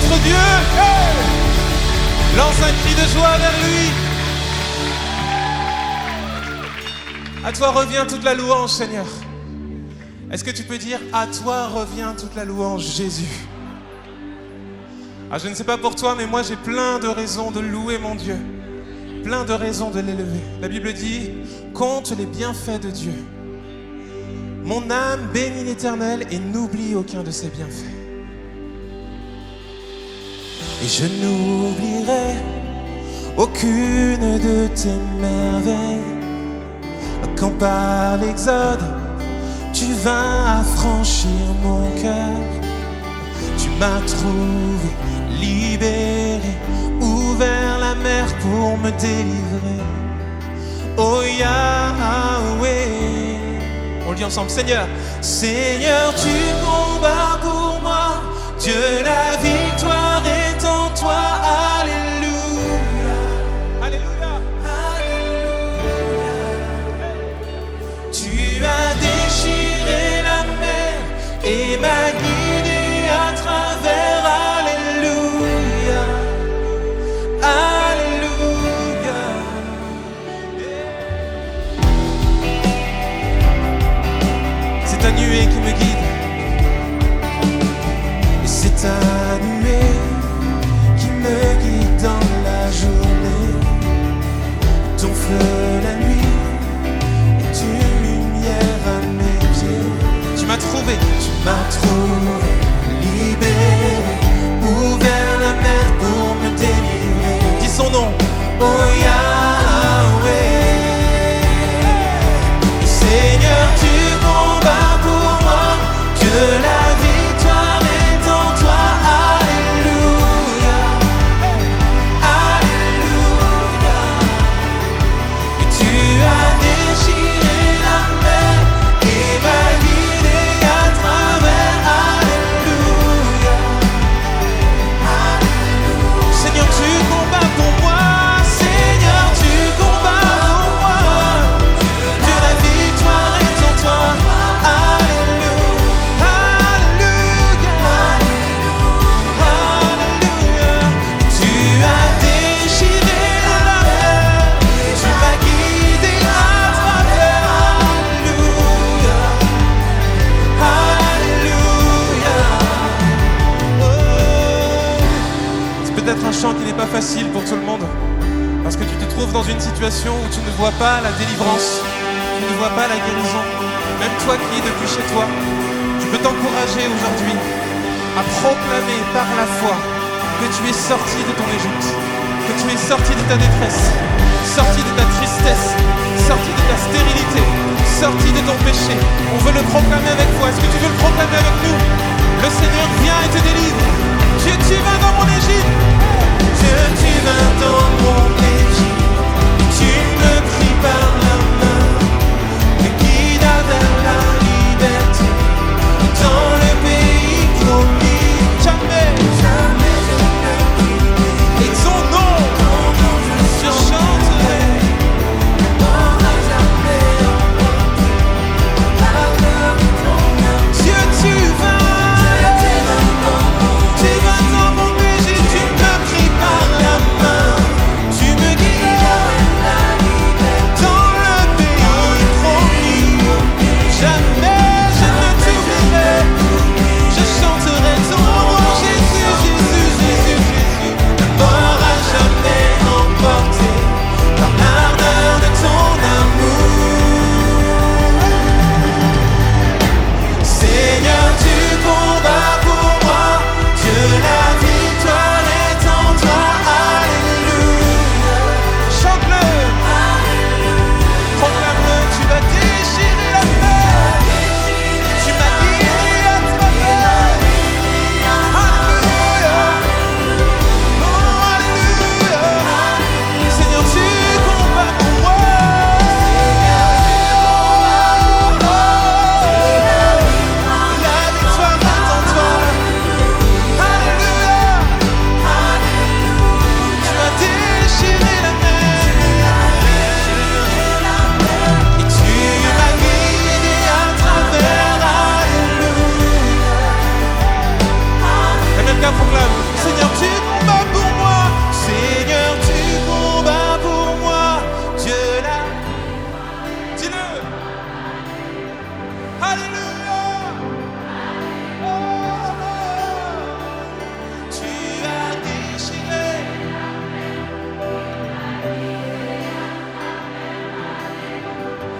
notre Dieu. Hey, lance un cri de joie vers lui. À toi revient toute la louange, Seigneur. Est-ce que tu peux dire « À toi revient toute la louange, Jésus » ? Ah, je ne sais pas pour toi, mais moi j'ai plein de raisons de louer mon Dieu. Plein de raisons de l'élever. La Bible dit « Compte les bienfaits de Dieu. Mon âme bénit l'Éternel et n'oublie aucun de ses bienfaits. Et je n'oublierai aucune de tes merveilles. Quand par l'Exode, tu vas affranchir mon cœur. Tu m'as trouvé, libéré, ouvert la mer pour me délivrer. Oh Yahweh. On le dit ensemble, Seigneur. Seigneur, tu combats pour moi. Dieu, la victoire est en toi. Alléluia. Alléluia. Alléluia. Tu as déchiré la mer et m'as guidé à travers. Alléluia. Alléluia. C'est ta nuée qui me guide. Et c'est ta nuée qui me guide dans la journée. Ton feu la nuit est une lumière à mes pieds. Tu m'as trouvé, libéré, ouvert la mer pour me délivrer. Dis son nom, oh Yahweh. Seigneur, tu combats pour moi. Dieu, la victoire est en toi. Alléluia. Alléluia. Et tu as déchiré la mer et m'as guidé à travers. Alléluia. Alléluia. Seigneur, tu combats pour moi. Seigneur, tu combats pour moi. Dieu, la victoire est en toi. Alléluia. Alléluia. Alléluia. Tu as déchiré la mer. Tu m'as guidé à travers. Alléluia. Alléluia. Oh. C'est peut-être un chant qui n'est pas facile pour tout le monde, parce que tu te trouves dans une situation où tu ne vois pas la délivrance, tu ne vois pas la guérison. Même toi qui es depuis chez toi, je peux t'encourager aujourd'hui à proclamer par la foi que tu es sorti de ton Égypte, que tu es sorti de ta détresse, sorti de ta tristesse, sorti de ta stérilité, sorti de ton péché. On veut le proclamer avec toi. Est-ce que tu veux le proclamer avec nous? Le Seigneur vient et te délivre. Dieu, tu vas dans mon Égypte. Dieu, tu vas dans mon Égypte. Tu me pris par la main, me guida vers la liberté, dans le pays promis. Jamais, jamais je ne quitterai. Et ton nom, je chanterai. Ne m'aura jamais emporté par l'heure de ton nom. Dieu, tu vas dans mon Égypte. Tu me pris par la main, tu me guides dans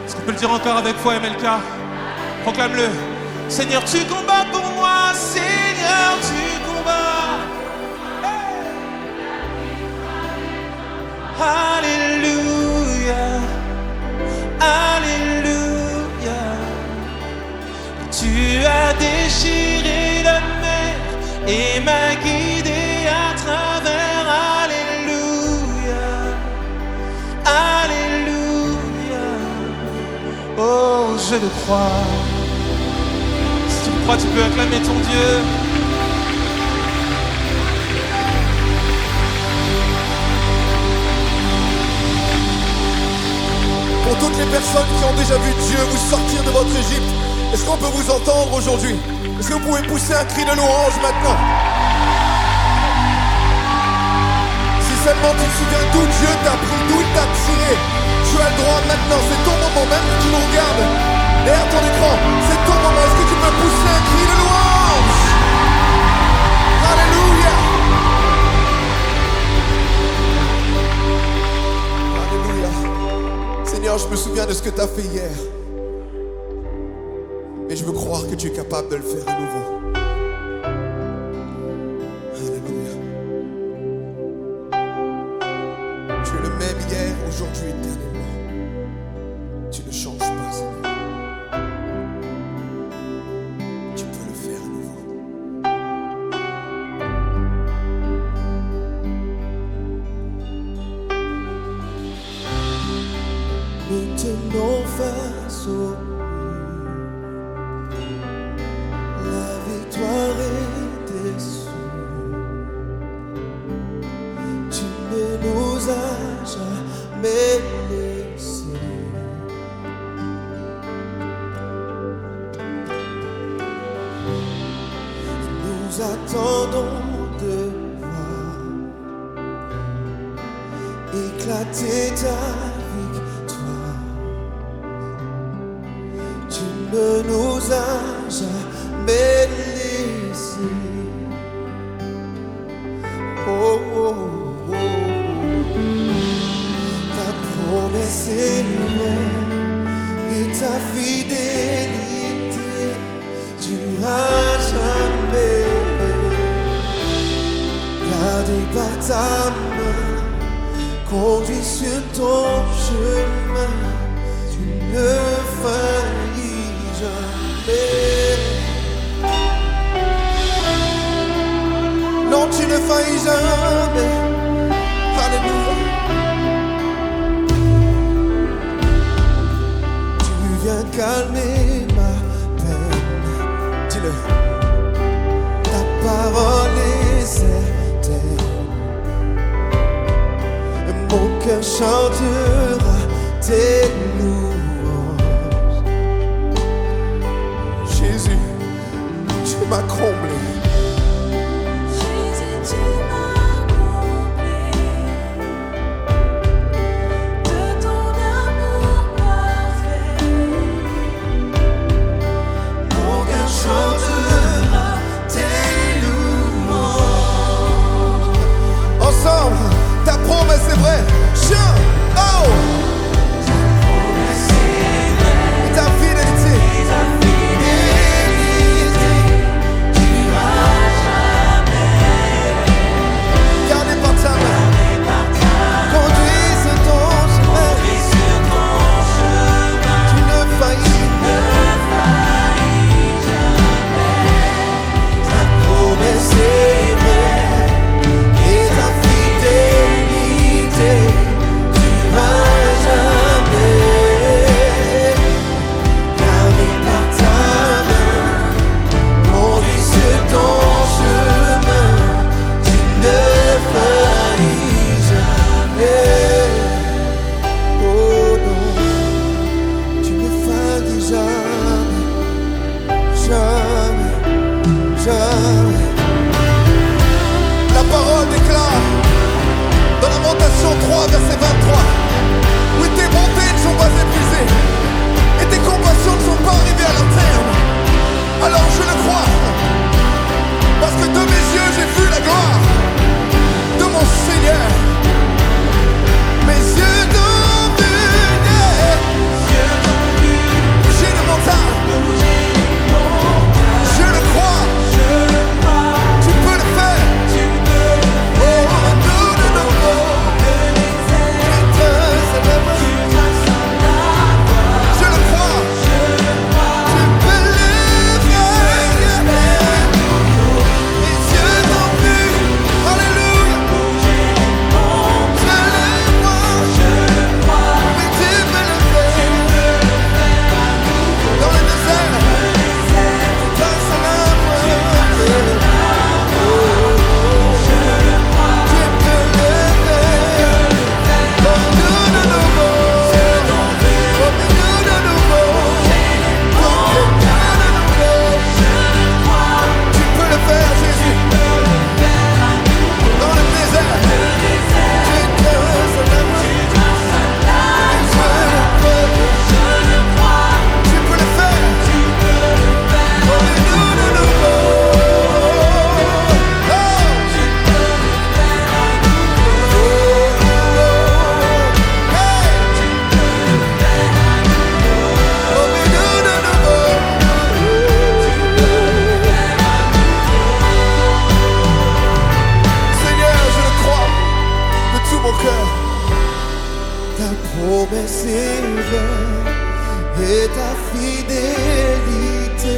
Est-ce qu'on peut le dire encore avec foi, MLK? Proclame-le. Seigneur, tu combats pour moi. Seigneur, tu combats. Alléluia. Alléluia. Tu as déchiré la mer et m'as guidé à travers. Alléluia. Alléluia. Oh, je le crois. Si tu le crois, tu peux acclamer ton Dieu. Pour toutes les personnes qui ont déjà vu Dieu vous sortir de votre Égypte, est-ce qu'on peut vous entendre aujourd'hui? Est-ce que vous pouvez pousser un cri de louange maintenant? Si seulement tu te souviens d'où Dieu t'a pris, d'où il t'a tiré, tu as le droit maintenant, c'est ton moment, même que tu nous regardes derrière ton écran, c'est ton moment. Est-ce que tu peux pousser un cri de louange? Alléluia. Alléluia. Seigneur, je me souviens de ce que tu as fait hier. Et je veux croire que tu es capable de le faire à nouveau. Alléluia. Tu es le même hier, aujourd'hui, éternellement. Tu ne changes pas, Seigneur. Tu peux le faire à nouveau. Nous tenons face au mur. La victoire est déçue. Tu ne nous as jamais laissés. Nous attendons de voir éclater ta victoire. Tu ne nous as jamais laissés. Oh, oh, oh, oh. Ta promesse est vraie et ta fidélité durera jamais. Gardé par ta main, conduit sur ton chemin, tu ne faillis jamais. Non, tu ne faillis jamais. Alléluia. Tu viens calmer ma peine. Dis-le. Ta parole est certaine. Mon cœur chantera tes louanges. Jésus, tu m'as comblé. Ta promesse est vraie. Chien, oh. Ta fidélité. Gardé par ta main. Conduis sur ton chemin. Tu ne faillis jamais. Ta promesse est vraie. Et ta fidélité durera jamais. Gardé par ta main, conduit sur ton chemin, tu ne faillis jamais. Oh non, tu ne faillis jamais, jamais, jamais. La parole déclare dans Lamentation 3, verset 23, oui, tes bontés ne sont pas épuisées et tes compassions ne sont pas arrivées à leur terme. Alors je le crois, parce que de mes yeux j'ai vu la gloire de mon Seigneur. Mes yeux t'ont vu, yeah. et ta fidélité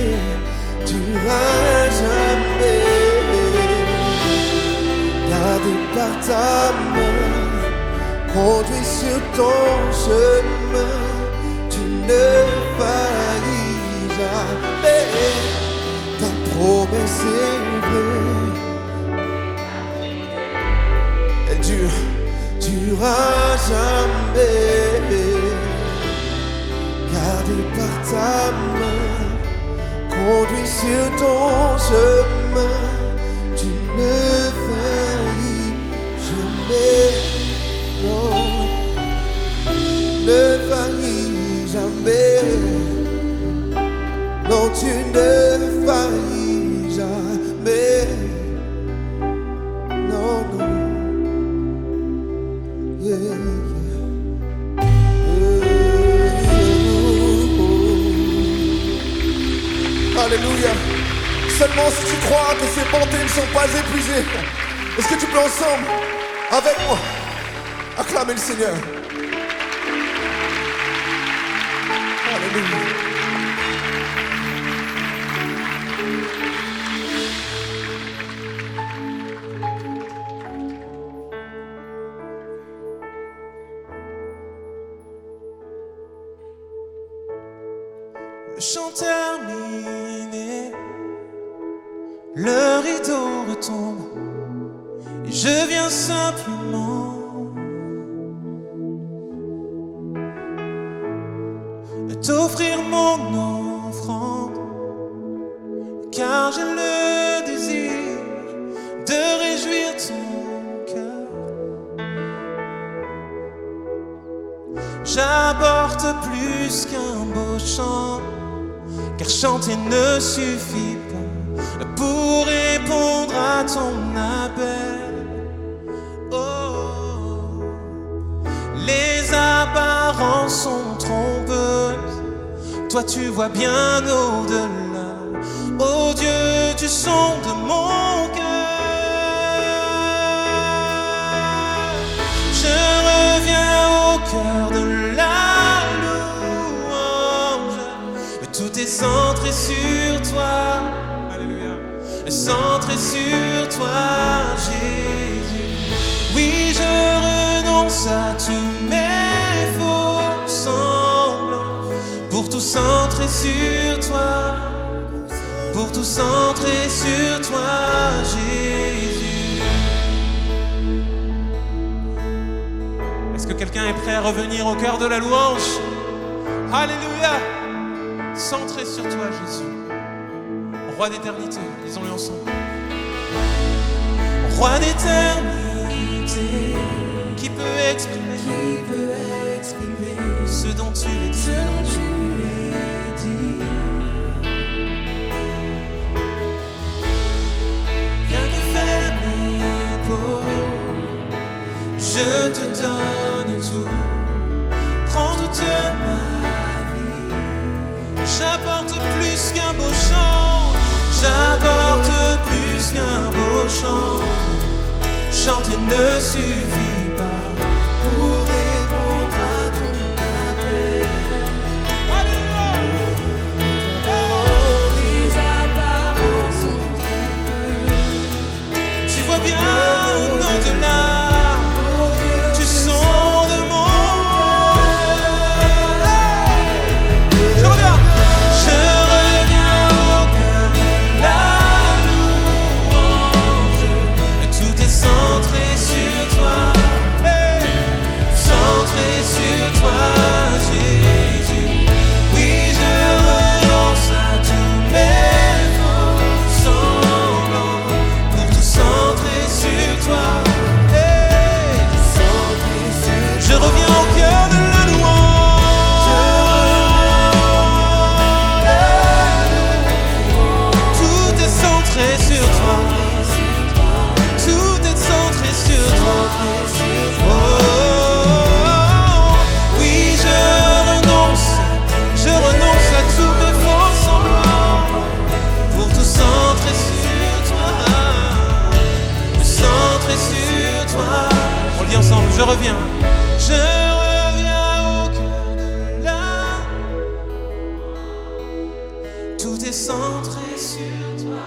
durera jamais. Gardé par ta main, conduit sur ton chemin, tu ne faillis jamais. Ta promesse est vraie, elle durera jamais. Gardé par ta main, conduit sur ton chemin, tu ne faillis jamais. Non, ne faillis jamais. Non, tu ne faillis jamais. Non, non. Yeah. Alléluia. Seulement si tu crois que ces bontés ne sont pas épuisées, est-ce que tu peux ensemble, avec moi, acclamer le Seigneur? Alléluia. Le chant terminé, le rideau retombe et je viens simplement t'offrir mon offrande, car j'ai le désir de réjouir ton cœur. J'apporte plus qu'un beau chant, car chanter ne suffit pas pour répondre à ton appel. Oh, les apparences sont trompeuses, toi tu vois bien au-delà. Oh Dieu, tu sondes mon cœur. Je reviens au cœur de la louange. Tout est centré sur toi. Alléluia. Centré sur toi, Jésus. Oui, je renonce à tous mes faux semblants pour tout centrer sur toi. Pour tout centrer sur toi, Jésus. Est-ce que quelqu'un est prêt à revenir au cœur de la louange? Alléluia. Centré sur toi, Jésus. Roi d'éternité, disons-le ensemble. Roi d'éternité, qui peut exprimer ce dont tu es dit. Je te donne tout, prends toute ma vie. J'apporte plus qu'un beau chant, j'apporte plus qu'un beau chant. Chanter ne suffit pas pour répondre à ton appel. Alléluia. Oh, les apparences sont trompeuses. Tu vois bien au-delà. Je reviens au cœur de la c'est centré sur toi.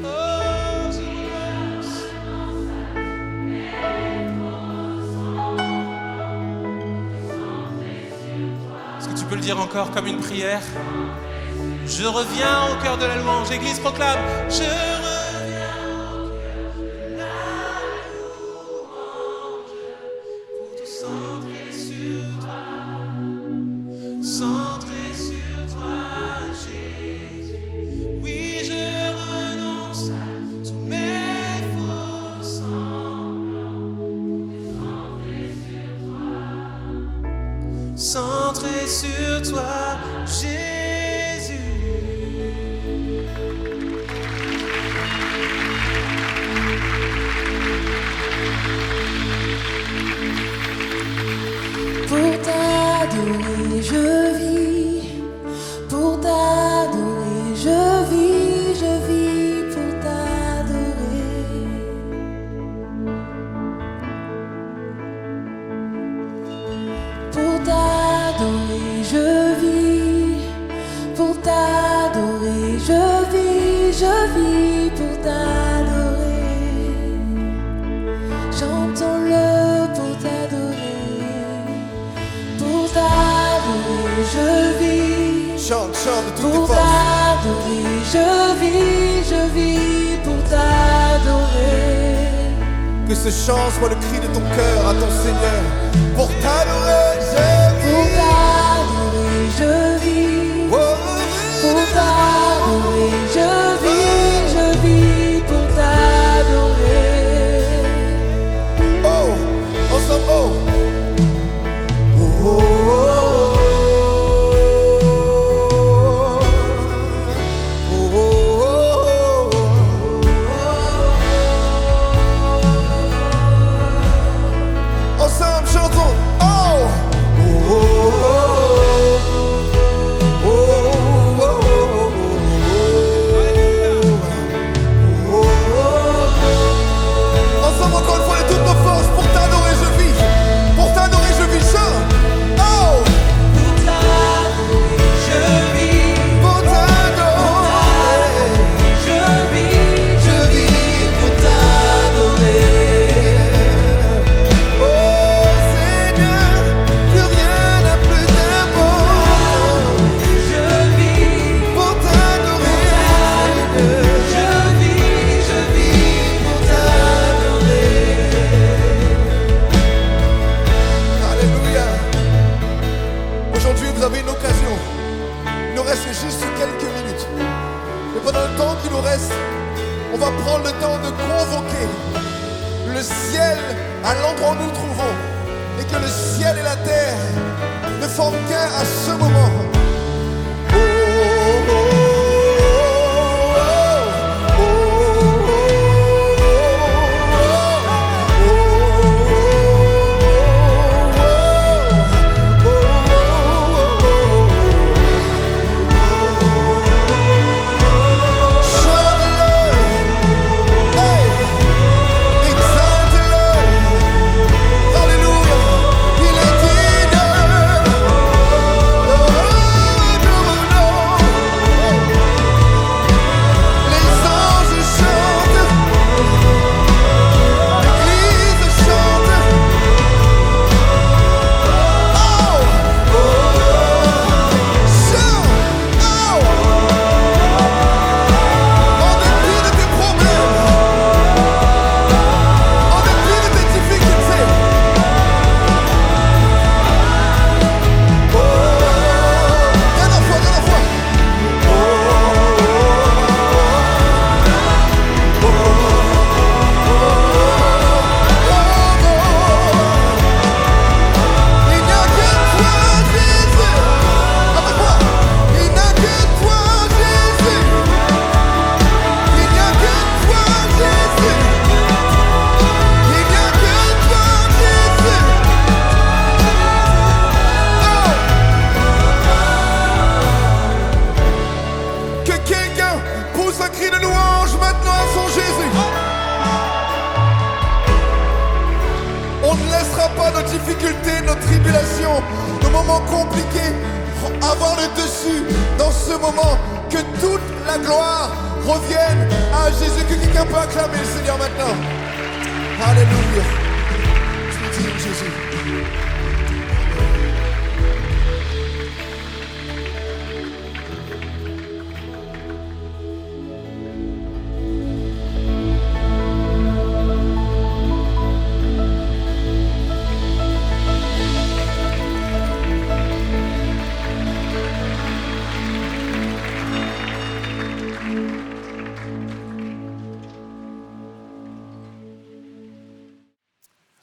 Oh, Jesus. Est-ce que tu peux le dire encore comme une prière? Je reviens au cœur de la louange. Église proclame. Je reviens au cœur de la louange pour tout centrer sur toi. Centrer sur toi, Jésus. Oui, je renonce à tous mes faux semblants. Centrer sur toi, Jésus. Pour t'adorer, je vis. Pour t'adorer, je vis. Je vis pour t'adorer. Pour t'adorer, je vis. Pour t'adorer, je vis. Je vis pour t'adorer. Chantons-le pour t'adorer. Pour t'adorer, je vis. Chante, chante de toutes tes Pour forces. t'adorer, je vis pour t'adorer. Que ce chant soit le cri de ton cœur à ton Seigneur. Pour t'adorer, Pour t'adorer, je vis. Pour t'adorer, je vis pour t'adorer. Oh, ensemble, oh. Oh, oh, oh, oh, oh, oh. Ensemble, chantons. Oh, oh, oh, oh, oh, oh, oh. Ensemble, encore une fois, de toutes nos forces, pour t'adorer, je vis. Pour t'adorer, je vis. Chante. Oh, Pour t'adorer, je vis. pour t'adorer, Je vis pour t'adorer. oh Seigneur, plus rien n'a plus d'importance. Je vis. Pour t'adorer, Je vis pour t'adorer. alléluia. Aujourd'hui, vous avez une occasion. Il nous reste juste quelques minutes. Mais pendant le temps qui nous reste, on va prendre le temps de convoquer le ciel à l'endroit où nous nous trouvons. Et que le ciel et la terre ne forment qu'un à ce moment. Oh, oh, oh, oh, oh, Alléluia, il est digne. nos tribulations, nos moments compliqués, avoir le dessus dans ce moment, que toute la gloire revienne à Jésus. Que quelqu'un peut acclamer le Seigneur maintenant. Alléluia. Je te dis, Jésus.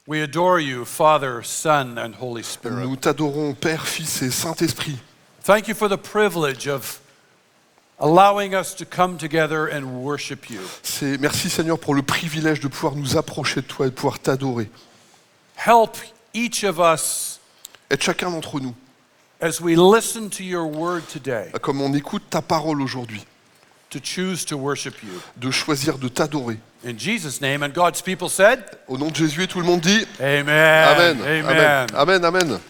We adore you, Father, Son, and Holy Spirit. Nous t'adorons, Père, Fils et Saint-Esprit. Thank you for the privilege of allowing us to come together and worship you. Merci Seigneur pour le privilège de pouvoir nous approcher de toi et de pouvoir t'adorer. Help each of us Aide chacun d'entre nous, as we listen to your word today comme on écoute ta parole aujourd'hui, to choose to worship you. de choisir de t'adorer. In Jesus' name, and God's people said, Au nom de Jésus, et tout le monde dit Amen. Amen. Amen. Amen. Amen. Amen.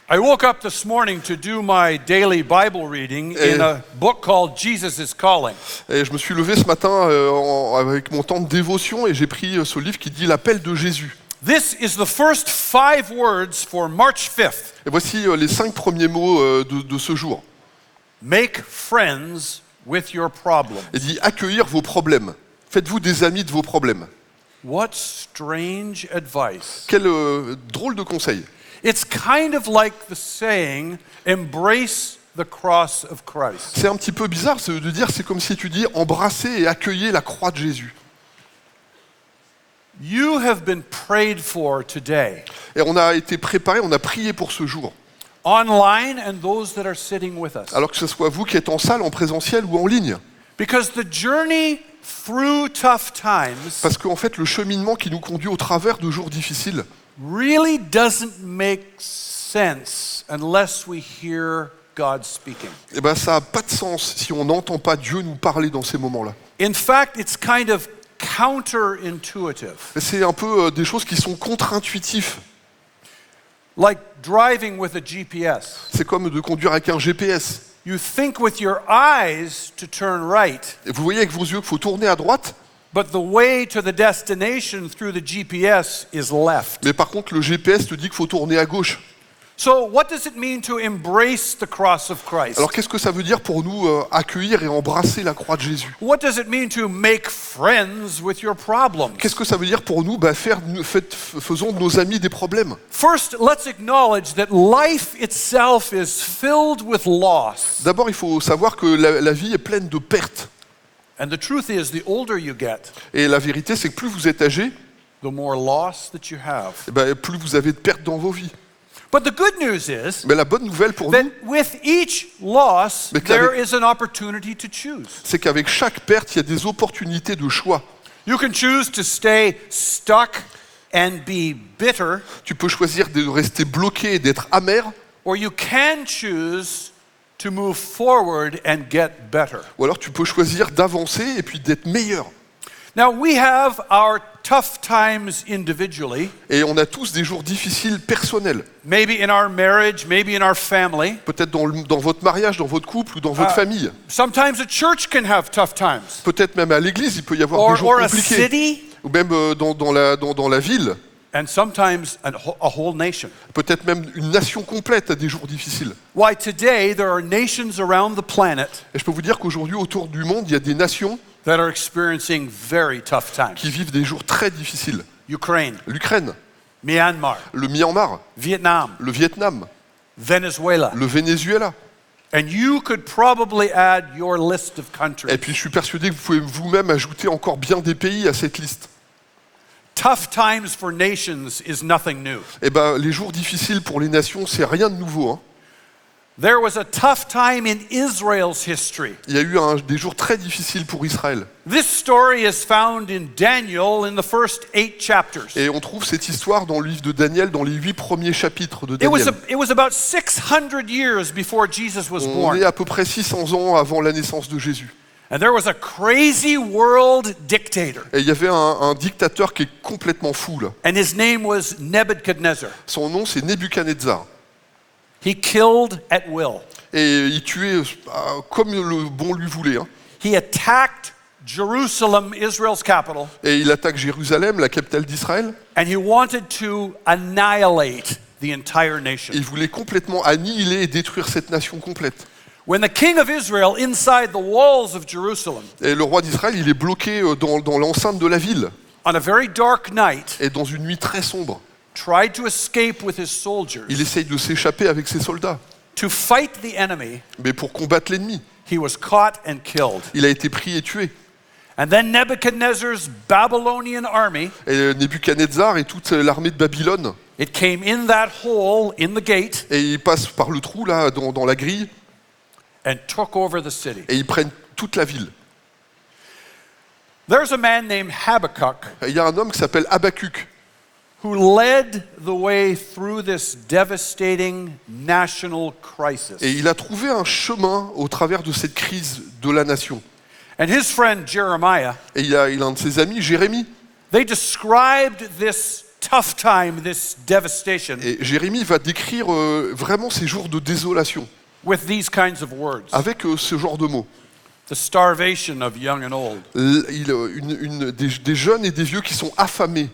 I woke up this morning to do my daily Bible reading in a book called Jesus is Calling. Et je me suis levé ce matin avec mon temps de dévotion et j'ai pris ce livre qui dit l'appel de Jésus. This is the first 5 words for March 5th. Et voici les 5 premiers mots de ce jour. Make friends with your problems. Il dit accueillir vos problèmes. Faites-vous des amis de vos problèmes. What strange advice. Quel drôle de conseil. It's kind of like the saying, embrace the cross of Christ. C'est un petit peu bizarre de dire, c'est comme si tu dis embrasser et accueillir la croix de Jésus. You have been prayed for today, Et on a été préparé, on a prié pour ce jour. online and those that are sitting with us. Alors que ce soit vous qui êtes en salle, en présentiel ou en ligne. Because the journey through tough times Parce qu'en fait, le cheminement qui nous conduit au travers de jours difficiles, really doesn't make sense unless we hear God speaking. eh ben, ça n'a pas de sens si on n'entend pas Dieu nous parler dans ces moments-là. In fact, it's kind of counterintuitive. C'est un peu des choses qui sont contre-intuitives. Like driving with a GPS. C'est comme de conduire avec un GPS. You think with your eyes to turn right, Et vous voyez avec vos yeux qu'il faut tourner à droite, but the way to the destination through the GPS is left. mais par contre le GPS te dit qu'il faut tourner à gauche. So what does it mean to embrace the cross of Christ? Alors qu'est-ce que ça veut dire pour nous accueillir et embrasser la croix de Jésus? What does it mean to make friends with your problems? Qu'est-ce que ça veut dire pour nous? Faisons de nos amis des problèmes. First, let's acknowledge that life itself is filled with loss. D'abord, il faut savoir que la vie est pleine de pertes. And the truth is, the older you get, Et la vérité, c'est que plus vous êtes âgé, the more loss that you have. eh ben, plus vous avez de pertes dans vos vies. But the good news is Mais la bonne nouvelle pour that nous, with each loss, Mais there qu'avec- is an opportunity to choose. c'est qu'avec chaque perte, il y a des opportunités de choix. You can choose to stay stuck and be bitter, Tu peux choisir de rester bloqué et d'être amer, or you can choose to move forward and get better. ou alors tu peux choisir d'avancer et puis d'être meilleur. Now, we have our tough times individually, Et on a tous des jours difficiles personnels. maybe in our marriage, maybe in our family. Peut-être dans votre mariage, dans votre couple ou dans votre famille. Sometimes a church can have tough times, Peut-être même à l'église, il peut y avoir des jours or a compliqués. city, Ou même dans la ville. and sometimes a whole nation. Peut-être même une nation complète a des jours difficiles. Why today there are nations around the planet Et je peux vous dire qu'aujourd'hui, autour du monde, il y a des nations that are experiencing very tough times. qui vivent des jours très difficiles. Ukraine, L'Ukraine, Myanmar, le Myanmar, Vietnam, le Vietnam, Venezuela. le Venezuela. And you could probably add your list of Et countries. puis je suis persuadé que vous pouvez vous-même ajouter encore bien des pays à cette liste. Tough times for nations is nothing new. Eh ben, les jours difficiles pour les nations, c'est rien de nouveau. Hein. There was a tough time in Israel's history. Il y a eu des jours très difficiles pour Israël. This story is found in Daniel in the first 8 chapters. Et on trouve cette histoire dans le livre de Daniel, dans les 8 premiers chapitres de It was, Daniel. it was about 600 years before Jesus was On born. est à peu près 600 ans avant la naissance de Jésus. And there was a crazy world dictator, Et il y avait un dictateur qui est complètement fou là. and his name was Nebuchadnezzar. Son nom c'est Nebuchadnezzar. He killed at will. Et il tuait comme le bon lui voulait. Hein. He attacked Jerusalem, Israel's capital, Et il attaque Jérusalem, la capitale d'Israël. and he wanted to annihilate the entire nation. Et il voulait complètement annihiler et détruire cette nation complète. When the king of Israel, inside the walls of Jerusalem, Et le roi d'Israël, il est bloqué dans l'enceinte de la ville. on a very dark night, Et dans une nuit très sombre, tried to escape with his soldiers il essaye de s'échapper avec ses soldats. to fight the enemy, Mais pour combattre l'ennemi, he was caught and killed. il a été pris et tué. And then Nebuchadnezzar's Babylonian army, Et Nebuchadnezzar et toute l'armée de Babylone, it came in that hole in the gate et ils passent par le trou là, dans la grille, and took over the city. et ils prennent toute la ville. There's a man named Habakkuk Et il y a un homme qui s'appelle Habakkuk, who led the way through this devastating national crisis. et il a trouvé un chemin au travers de cette crise de la nation. And his friend Jeremiah, Et il y a un de ses amis, Jérémie. they described this tough time, this devastation, Et Jérémie va décrire vraiment ces jours de désolation with these kinds of words. avec ce genre de mots. The starvation of young and old, Des jeunes et des vieux qui sont affamés,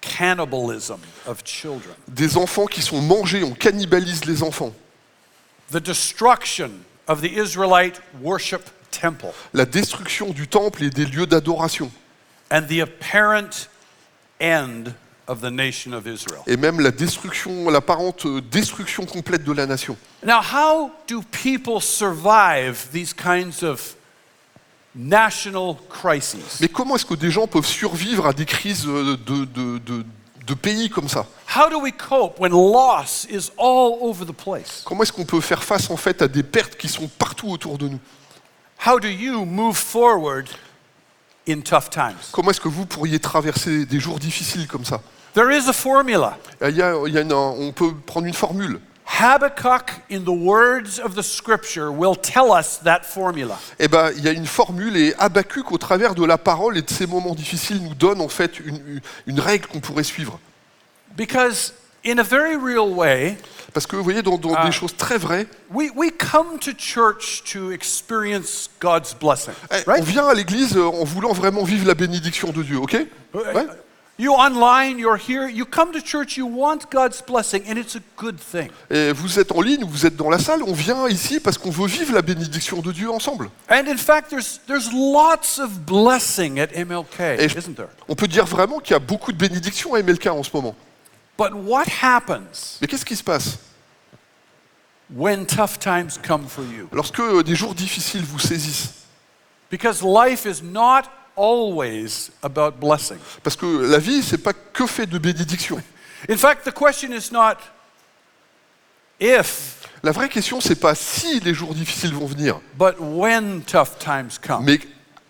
cannibalism of children, des enfants qui sont mangés, on cannibalise les enfants, the destruction of the Israelite worship temple, la destruction du temple et des lieux d'adoration, and the apparent end of the nation of Israel. et même l'apparente destruction complète de la nation. Now, how do people survive these kinds of national crises? Mais comment est-ce que des gens peuvent survivre à des crises de pays comme ça? How do we cope when loss is all over the place? Comment est-ce qu'on peut faire face en fait à des pertes qui sont partout autour de nous? How do you move forward in tough times? Comment est-ce que vous pourriez traverser des jours difficiles comme ça? There is a formula. On peut prendre une formule. Habakkuk, in the words of the scripture, will tell us that formula. Eh ben, il y a une formule et Habakkuk, au travers de la parole et de ces moments difficiles, nous donne en fait une règle qu'on pourrait suivre. Because in a very real way, Parce que vous voyez, dans des choses très vraies, we come to church to experience God's blessing, on right? vient à l'église en voulant vraiment vivre la bénédiction de Dieu, ok? Ouais. You online, you're here, you come to church, you want God's blessing, and it's a good thing. Et vous êtes en ligne, vous êtes dans la salle, on vient ici parce qu'on veut vivre la bénédiction de Dieu ensemble. And in fact, there's lots of blessing at MLK, Et isn't there? on peut dire vraiment qu'il y a beaucoup de bénédictions à MLK en ce moment. But what happens Mais qu'est-ce qui se passe when tough times come for you? lorsque des jours difficiles vous saisissent? Because life is not always about blessing. Parce que la vie, c'est pas que fait de bénédictions. In fact, the question is not if, La vraie question, c'est pas si les jours difficiles vont venir, but when tough times come. mais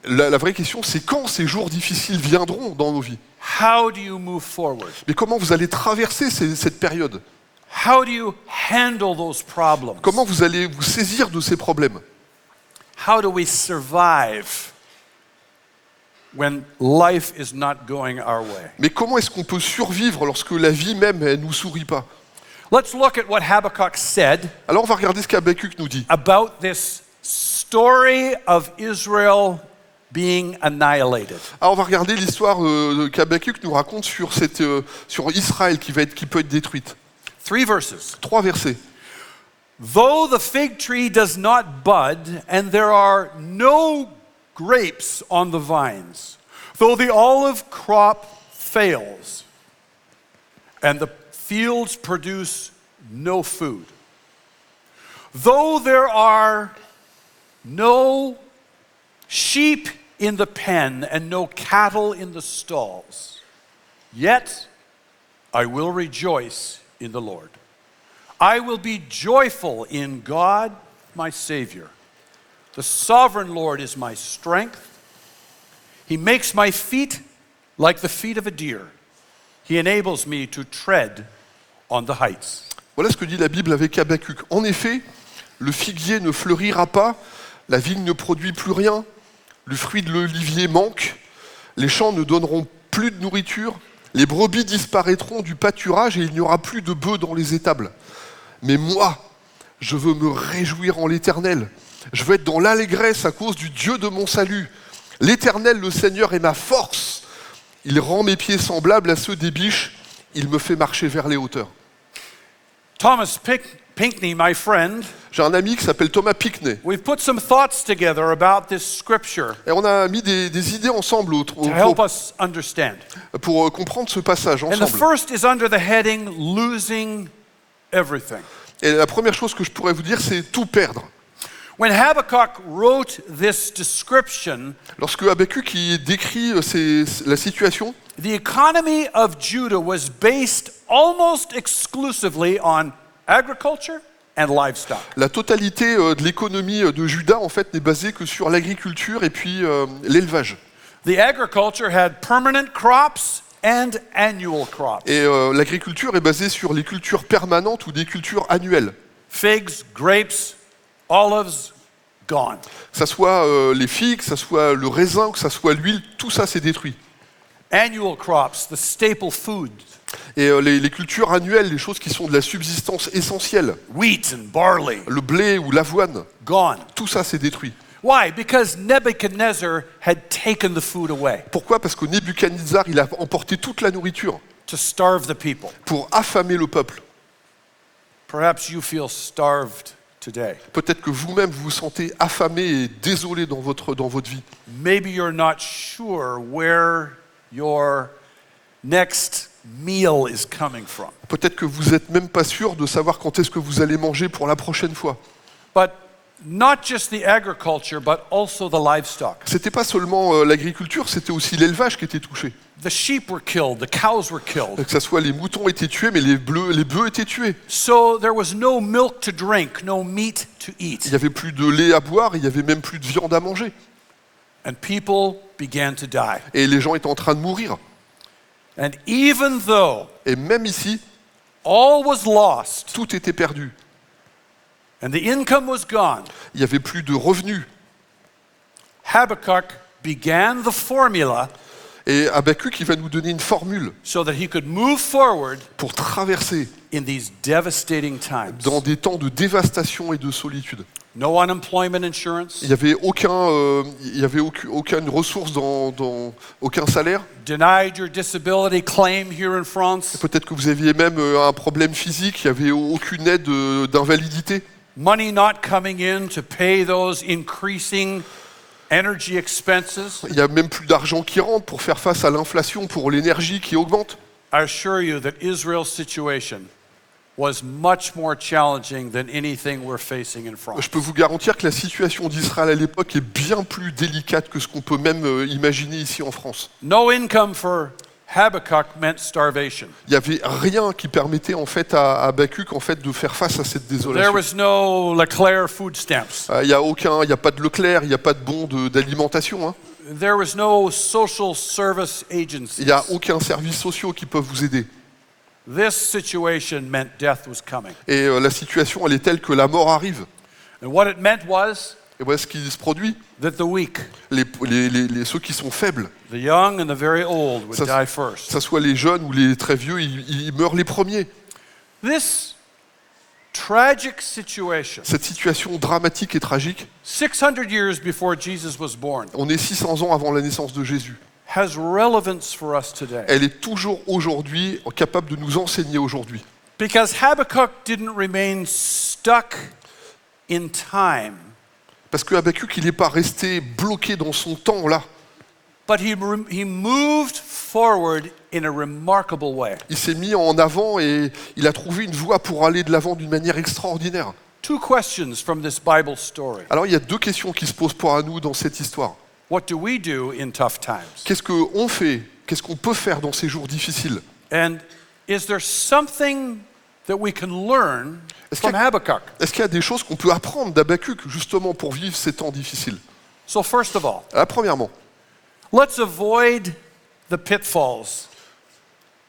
la vraie question, c'est quand ces jours difficiles viendront dans nos vies. How do you move forward? Mais comment vous allez traverser cette période? How do you handle those problems? Comment vous allez vous saisir de ces problèmes? How do we survive when life is not going our way? Mais comment est-ce qu'on peut survivre lorsque la vie même, elle nous sourit pas? Let's look at what Habakkuk said Alors on va regarder ce qu'Habakkuk nous dit. about this story of Israel being annihilated. Alors on va regarder l'histoire qu'Habakkuk nous raconte sur Israël qui peut être détruite. 3 verses. 3 versets. Though the fig tree does not bud, and there are no grapes on the vines, though the olive crop fails, and the fields produce no food, though there are no sheep in the pen and no cattle in the stalls, yet I will rejoice in the Lord. I will be joyful in God, my Savior. The sovereign Lord is my strength. He makes my feet like the feet of a deer. He enables me to tread on the heights. Voilà ce que dit la Bible avec Habakkuk. En effet, le figuier ne fleurira pas, La vigne ne produit plus rien, le fruit de l'olivier manque, les champs ne donneront plus de nourriture, les brebis disparaîtront du pâturage et il n'y aura plus de bœufs dans les étables. Mais moi, je veux me réjouir en l'Éternel. Je veux être dans l'allégresse à cause du Dieu de mon salut. L'Éternel, le Seigneur, est ma force. Il rend mes pieds semblables à ceux des biches. Il me fait marcher vers les hauteurs. Thomas Pinckney, my friend, J'ai un ami qui s'appelle Thomas Pinckney. we've put some thoughts together about this scripture Et on a mis des idées ensemble to help us understand. pour comprendre ce passage And the ensemble. first is under the heading Losing Everything. Et la première chose que je pourrais vous dire, c'est tout perdre. When Habakkuk wrote this description, Lorsque Habakkuk qui décrit la situation, the economy of Judah was based almost exclusively on agriculture and livestock. la totalité de l'économie de Juda en fait n'est basée que sur l'agriculture et puis l'élevage. The agriculture had permanent crops and annual crops. Et l'agriculture est basée sur les cultures permanentes ou des cultures annuelles. Figs, grapes, olives, gone. Que ça soit les figues, que ça soit le raisin, que ça soit l'huile, tout ça c'est détruit. Annual crops, the staple food, Et les cultures annuelles, les choses qui sont de la subsistance essentielle, wheat and barley, le blé ou l'avoine, gone. tout ça c'est détruit. Why? Because Nebuchadnezzar had taken the food away Pourquoi ? Parce que Nebuchadnezzar, il a emporté toute la nourriture to starve the people. pour affamer le peuple. Perhaps you feel starved today. Peut-être que vous-même vous vous sentez affamé et désolé dans votre vie. Maybe you're not sure where your next meal is coming from. Peut-être que vous n'êtes même pas sûr de savoir quand est-ce que vous allez manger pour la prochaine fois. But not just the agriculture, but also the livestock. C'était pas seulement l'agriculture, c'était aussi l'élevage qui était touché. The sheep were killed, the cows were killed. Que ça soit les moutons étaient tués, mais les bœufs étaient tués. So there was no milk to drink, no meat to Il eat. n'y avait plus de lait à boire, il n'y avait même plus de viande à manger. And people began to die. Et les gens étaient en train de mourir. And even though Et même ici, all was lost tout était perdu. and the income was gone, Il n'y avait plus de revenus. Habakkuk began the formula Et Habakkuk, il va nous donner une formule so that he could move forward pour traverser in these devastating times. dans des temps de dévastation et de solitude. No unemployment insurance, Il n'y avait aucune ressource aucun salaire. denied your disability claim here in France, Peut-être que vous aviez même un problème physique, il n'y avait aucune aide d'invalidité. money not coming in to pay those increasing energy expenses. Il n'y a même plus d'argent qui rentre pour faire face à l'inflation, pour l'énergie qui augmente. I assure you that Israel's situation was much more challenging than anything we're facing in France. Je peux vous garantir que la situation d'Israël à l'époque est bien plus délicate que ce qu'on peut même imaginer ici en France. No income for Habakkuk meant starvation. Il n'y avait rien qui permettait en fait à Habakkuk en fait de faire face à cette There désolation. was no Leclerc food stamps. Il n'y a pas de Leclerc, il n'y a pas de bon d'alimentation. Hein. There was no social service agencies. Il n'y a aucun service social qui peut vous aider. This situation meant death was coming. Et la situation, elle est telle que la mort arrive. And what it meant was Et voilà ce qui se produit. that the weak, Ceux qui sont faibles, the young and the very old would Ça- die que first. ce soit les jeunes ou les très vieux, ils meurent les premiers. This tragic situation, Cette situation dramatique et tragique, 600 years before Jesus was born, on est 600 ans avant la naissance de Jésus. has relevance for us today. Elle est toujours aujourd'hui capable de nous enseigner aujourd'hui. Because Habakkuk didn't remain stuck in time, Parce que Habakkuk, il n'est pas resté bloqué dans son temps là. but he moved forward in a remarkable way. Il s'est mis en avant et il a trouvé une voie pour aller de l'avant d'une manière extraordinaire. Two questions from this Bible story. Alors il y a deux questions qui se posent pour nous dans cette histoire. What do we do in tough times? Qu'est-ce qu'on fait? Qu'est-ce qu'on peut faire dans ces jours difficiles? And is there something that we can learn Est-ce from qu'il y a- Habakkuk? Est-ce qu'il y a des choses qu'on peut apprendre d'Habakkuk justement pour vivre ces temps difficiles? So first of all, Alors, premièrement, let's avoid the pitfalls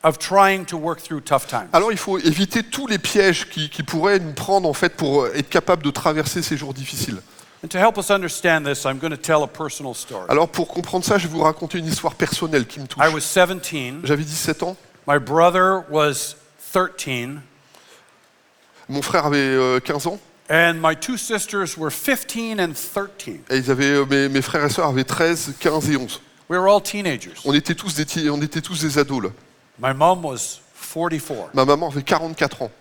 of trying to work through tough times. alors il faut éviter tous les pièges qui pourraient nous prendre en fait pour être capable de traverser ces jours difficiles. And to help us understand this, I'm going to tell a personal story. Alors pour comprendre ça, je vais vous raconter une histoire personnelle qui me touche. I was 17. J'avais 17 ans, My brother was 13. mon frère avait 15 ans, And my two sisters were 15 and 13. et ils avaient, mes frères et sœurs avaient 13, 15 et 11. We were all teenagers. On était tous des ados là. My mom was 44. Ma maman avait 44 ans,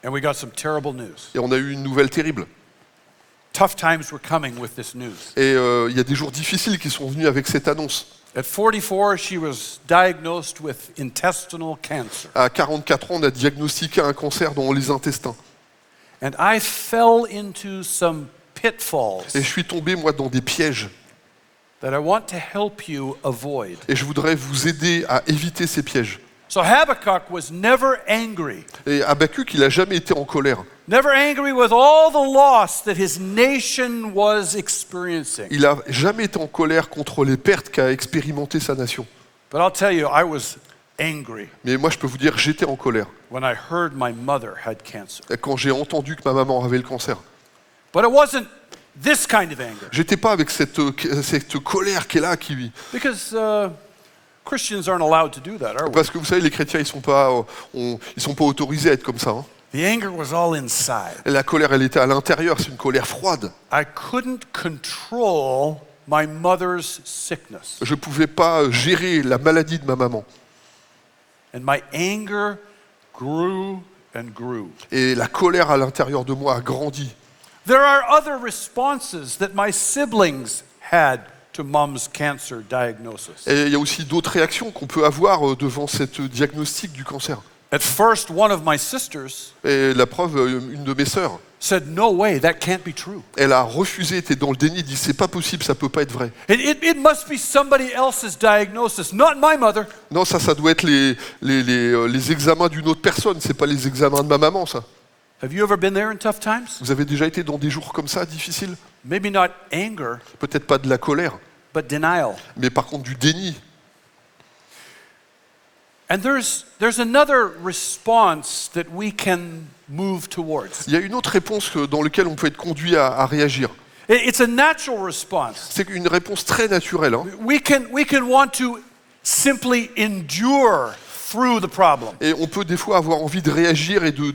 And we got some terrible news. et on a eu une nouvelle terrible. Tough times were coming with this news. Et il y a des jours difficiles qui sont venus avec cette annonce. At 44, she was diagnosed with intestinal cancer. À 44 ans, on a diagnostiqué un cancer dans les intestins. And I fell into some pitfalls Et je suis tombé, moi, dans des pièges. that I want to help you avoid. Et je voudrais vous aider à éviter ces pièges. So Habakkuk was never angry. Et Habakkuk, il n'a jamais été en colère. Never angry with all the loss that his nation was experiencing. Il n'a jamais été en colère contre les pertes qu'a expérimenté sa nation. But I'll tell you, I was angry Mais moi, je peux vous dire, j'étais en colère when I heard my mother had cancer. quand j'ai entendu que ma maman avait le cancer. But it wasn't this kind of anger. J'étais pas avec cette colère qui est là, Because Christians aren't allowed to do that, are we? parce que vous savez, les chrétiens, ils sont pas autorisés à être comme ça. Hein. The anger was all inside. Et la colère, elle était à l'intérieur, c'est une colère froide. I couldn't control my mother's sickness. Je pouvais pas gérer la maladie de ma maman. And my anger grew and grew. Et la colère à l'intérieur de moi a grandi. There are other responses that my siblings had to mom's cancer diagnosis. Et il y a aussi d'autres réactions qu'on peut avoir devant cette diagnostic du cancer. At first, one of my sisters Et la preuve, une de mes sœurs, said, "No way, that can't be true. elle a refusé, était dans le déni, dit c'est pas possible, ça peut pas être vrai. It must be somebody else's diagnosis, not my mother." Non, ça doit être les examens d'une autre personne, c'est pas les examens de ma maman, ça. Have you ever been there in tough times? Vous avez déjà été dans des jours comme ça, difficiles? Maybe not anger, Peut-être pas de la colère, but denial. mais par contre du déni. And there's another response that we can move towards. Il y a une autre réponse dans laquelle on peut être conduit à réagir. It's a natural response. C'est une réponse très naturelle. Hein. We can want to simply endure through the problem. Et on peut des fois avoir envie de réagir et d'être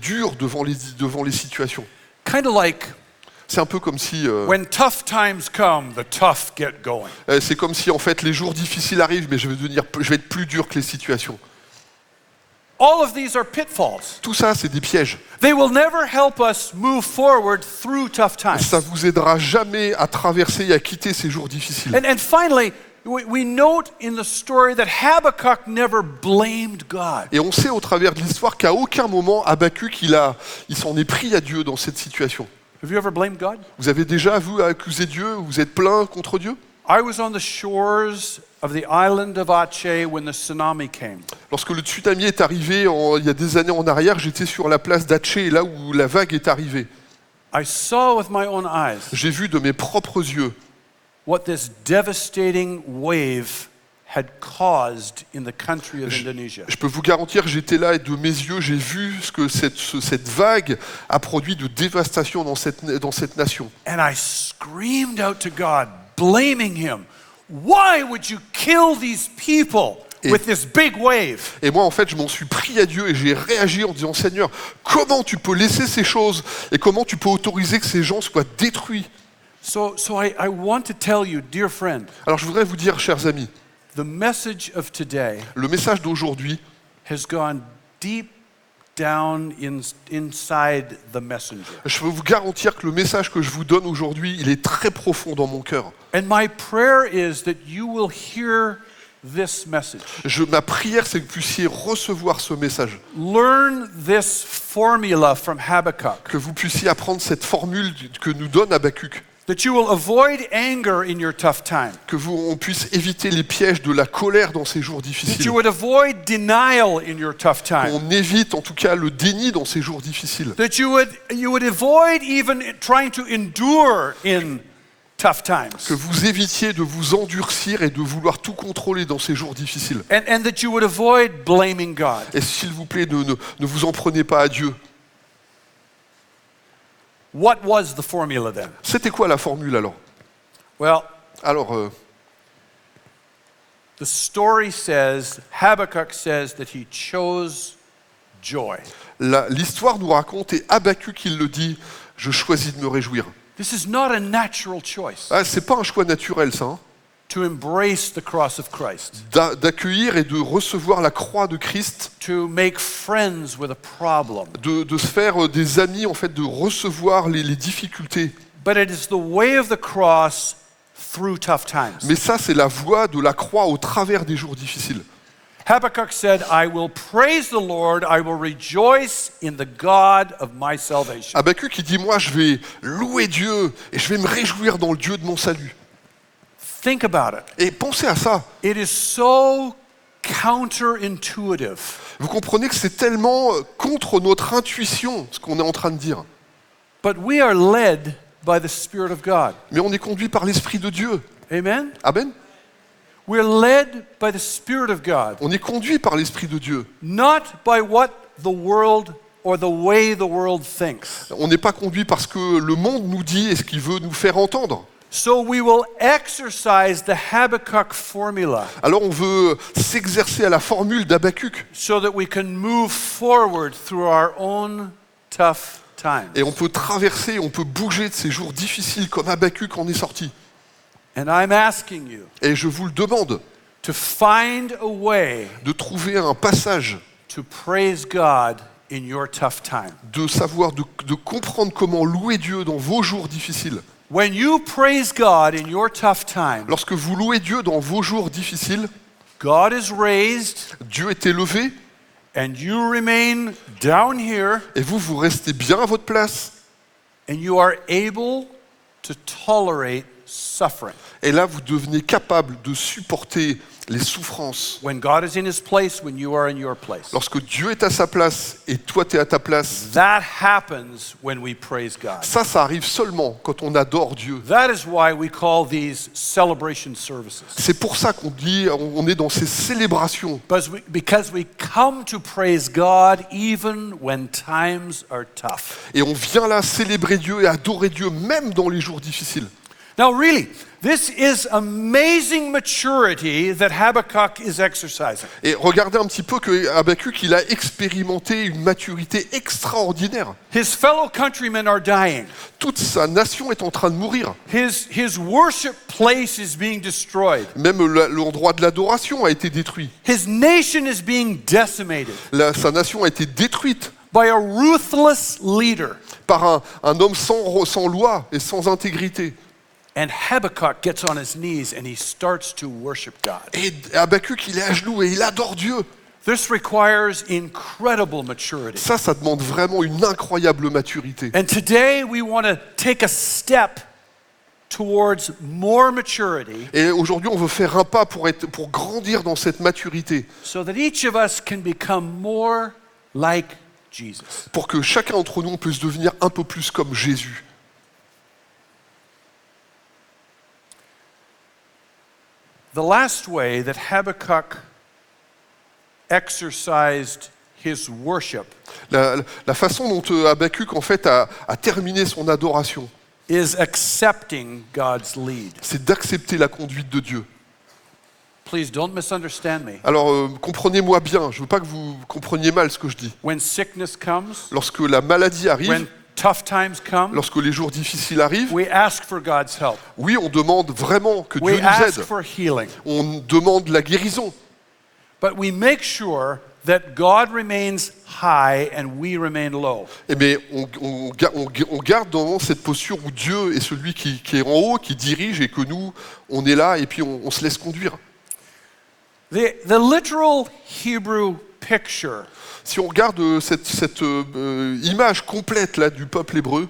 dur devant les situations. Kind of like C'est un peu comme si... when tough times come, the tough get going. c'est comme si en fait les jours difficiles arrivent, mais je vais être plus dur que les situations. All of these are pitfalls. Tout ça, c'est des pièges. They will never help us move forward through tough times. Ça vous aidera jamais à traverser et à quitter ces jours difficiles. And finally, we note in the story that Habakkuk never blamed God. Et on sait au travers de l'histoire qu'à aucun moment Habakkuk il s'en est pris à Dieu dans cette situation. Have you ever blamed God? Vous avez déjà, vous, accusé Dieu? Vous êtes plaint contre Dieu? I was on the shores of the island of Aceh when the tsunami came. Lorsque le tsunami est arrivé il y a des années en arrière, j'étais sur la place d'Aceh, là où la vague est arrivée. I saw with my own eyes J'ai vu de mes propres yeux what this devastating wave had caused in the country of Indonesia. Je peux vous garantir, j'étais là et de mes yeux, j'ai vu ce que cette vague a produit de dévastation dans cette nation. And I screamed out to God, blaming him. Why would you kill these people with this big wave? Et moi, en fait, je m'en suis pris à Dieu et j'ai réagi en disant, Seigneur, comment tu peux laisser ces choses et comment tu peux autoriser que ces gens soient détruits? So I want to tell you, dear friend, Alors je voudrais vous dire, chers amis, the message of today le message d'aujourd'hui has gone deep down inside the messenger. je peux vous garantir que le message que je vous donne aujourd'hui, il est très profond dans mon cœur. And my prayer is that you will hear this message. Ma prière, c'est que vous puissiez recevoir ce message, Learn this formula from Habakkuk. que vous puissiez apprendre cette formule que nous donne Habakkuk, That you will avoid anger in your tough time. on puisse éviter les pièges de la colère dans ces jours That difficiles. you would avoid denial in your tough time. On évite en tout cas le déni dans ces jours difficiles. That you would avoid even trying to endure in tough times. Que vous évitiez de vous endurcir et de vouloir tout contrôler dans ces jours difficiles. And that you would avoid blaming God. Et s'il vous plaît, ne vous en prenez pas à Dieu. What was the formula then? C'était quoi la formule alors? Well, Alors, the story says, Habakkuk says that he chose joy. l'histoire nous raconte, et Habakkuk il le dit, je choisis de me réjouir. This is not a natural choice Ah, c'est pas un choix naturel ça, hein, to embrace the cross of Christ, d'accueillir et de recevoir la croix de Christ, to make friends with a problem. de se faire des amis, en fait, de recevoir les difficultés. But it is the way of the cross through tough times. Mais ça, c'est la voie de la croix au travers des jours difficiles. Habakkuk said, I will praise the Lord, I will rejoice in the God of my salvation. Habakkuk, il dit, moi, je vais louer Dieu et je vais me réjouir dans le Dieu de mon salut. Think about it. Et pensez à ça. It is so counterintuitive. Vous comprenez que c'est tellement contre notre intuition, ce qu'on est en train de dire. But we are led by the Spirit of God. Mais on est conduit par l'Esprit de Dieu. Amen? Amen. We're led by the Spirit of God, On est conduit par l'Esprit de Dieu. not by what the world or the way the world thinks. On n'est pas conduit parce que le monde nous dit et ce qu'il veut nous faire entendre. So we will exercise the Habakkuk formula Alors on veut s'exercer à la formule d'Habakkuk. so that we can move forward through our own tough times. Et on peut traverser, on peut bouger de ces jours difficiles comme Habakkuk en est sorti. And I'm asking you Et je vous le demande to find a way de trouver un passage, to praise God in your tough time. de savoir, de comprendre comment louer Dieu dans vos jours difficiles. When you praise God in your tough time, Lorsque vous louez Dieu dans vos jours difficiles, God is raised Dieu est élevé and you remain down here et vous restez bien à votre place. and you are able to tolerate suffering. Et là, vous devenez capable de supporter les souffrances. When God is in his place, when you are in your place. Lorsque Dieu est à sa place et toi, tu es à ta place, That happens when we praise God. ça arrive seulement quand on adore Dieu. That is why we call these celebration services. C'est pour ça qu'on dit, on est dans ces célébrations. Because we come to praise God even when times are tough. Et on vient là célébrer Dieu et adorer Dieu même dans les jours difficiles. Now really, this is amazing maturity that Habakkuk is exercising. Et regardez un petit peu que Habakkuk, il a expérimenté une maturité extraordinaire. His fellow countrymen are dying. Toute sa nation est en train de mourir. His worship place is being destroyed. Même l'endroit de l'adoration a été détruit. His nation is being decimated Sa nation a été détruite by a ruthless leader. par un homme sans loi et sans intégrité. And Habakkuk gets on his knees and he starts to worship God. Et Habakkuk, il est à genoux et il adore Dieu. This requires incredible maturity. Ça demande vraiment une incroyable maturité. And today we want to take a step towards more maturity Et aujourd'hui, on veut faire un pas pour grandir dans cette maturité, so that each of us can become more like Jesus. pour que chacun d'entre nous puisse devenir un peu plus comme Jésus. The last way that Habakkuk exercised his worship La façon dont Habakkuk, en fait, a terminé son adoration, is accepting God's lead. c'est d'accepter la conduite de Dieu. Please don't misunderstand me. Alors, comprenez-moi bien, je ne veux pas que vous compreniez mal ce que je dis. When sickness comes, Lorsque la maladie arrive, when tough times come, lorsque les jours difficiles arrivent, we ask for God's help. oui, on demande vraiment que We Dieu nous ask aide. for healing. On demande la guérison. But we make sure that God remains high and we remain low. Eh bien, on garde dans cette posture où Dieu est celui qui est en haut, qui dirige, et que nous, on est là et puis on se laisse conduire. The literal Hebrew picture Si on regarde cette image complète là, du peuple hébreu,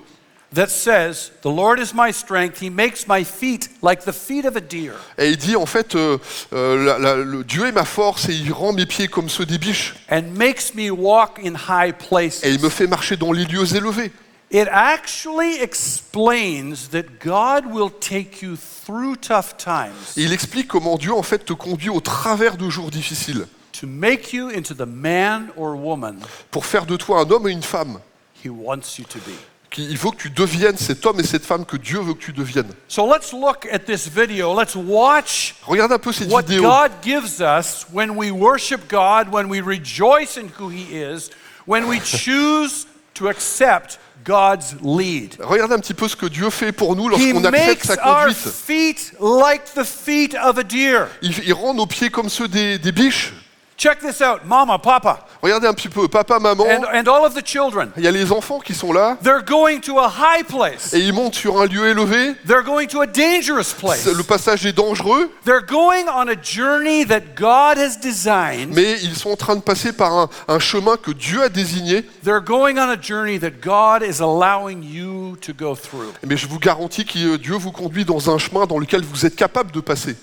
that says, "The Lord is my strength, he makes my feet like the feet of a deer." et il dit en fait, le Dieu est ma force et il rend mes pieds comme ceux des biches, And makes me walk in high places. et il me fait marcher dans les lieux élevés. It actually explains that God will take you through tough times Et il explique comment Dieu en fait te conduit au travers de jours difficiles, to make you into the man or woman pour faire de toi un homme et une femme he wants you to be. Il faut que tu deviennes cet homme et cette femme que Dieu veut que tu deviennes. So let's look at this video. Let's watch Regarde un peu cette what vidéo. God gives us when we worship God, when we rejoice in who He is, when we choose to accept God's lead. Regarde un petit peu ce que Dieu fait pour nous He lorsqu'on accepte makes sa our conduite. feet like the feet of a deer. Il rend nos pieds comme ceux des biches. Check this out, Mama, Papa, Regardez un petit peu, papa, maman, and all of the children. il y a les enfants qui sont là, They're going to a high place. et ils montent sur un lieu élevé. They're going to a dangerous place. Le passage est dangereux, They're going on a journey that God has designed. mais ils sont en train de passer par un chemin que Dieu a désigné. They're going on a journey that God is allowing you to go through. Mais je vous garantis que Dieu vous conduit dans un chemin dans lequel vous êtes capable de passer.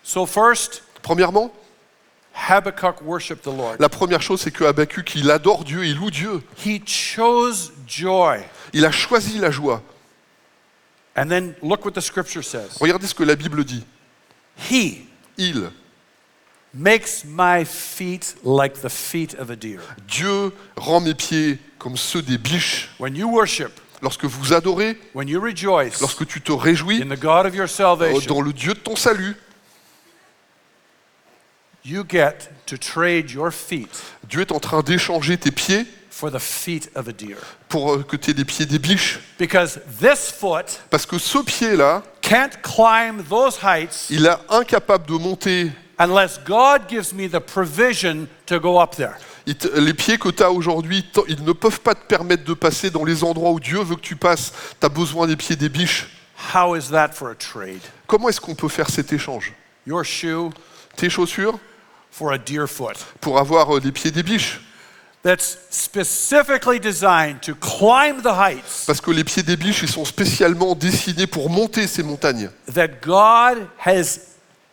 So first, Premièrement, Habakkuk worshiped the Lord. la première chose, c'est que Habakkuk, il adore Dieu, il loue Dieu. He chose joy. Il a choisi la joie. And then look what the scripture says. Regardez ce que la Bible dit. He Il, makes my feet like the feet of a deer. Dieu rend mes pieds comme ceux des biches. When you worship, Lorsque vous adorez, when you rejoice lorsque tu te réjouis in the God of your salvation, dans le Dieu de ton salut, you get to trade your feet Dieu est en train d'échanger tes pieds for the feet of a deer. pour que tu aies des pieds des biches. Because this foot Parce que ce pied-là, can't climb those heights il est incapable de monter. unless God gives me the provision to go up there. Les pieds que tu as aujourd'hui, ils ne peuvent pas te permettre de passer dans les endroits où Dieu veut que tu passes. Tu as besoin des pieds des biches. How is that for a trade? Comment est-ce qu'on peut faire cet échange? Your shoe Tes chaussures for a deer foot pour avoir les pieds des biches. that's specifically designed to climb the heights Parce que les pieds des biches, ils sont spécialement dessinés pour monter ces montagnes. that God has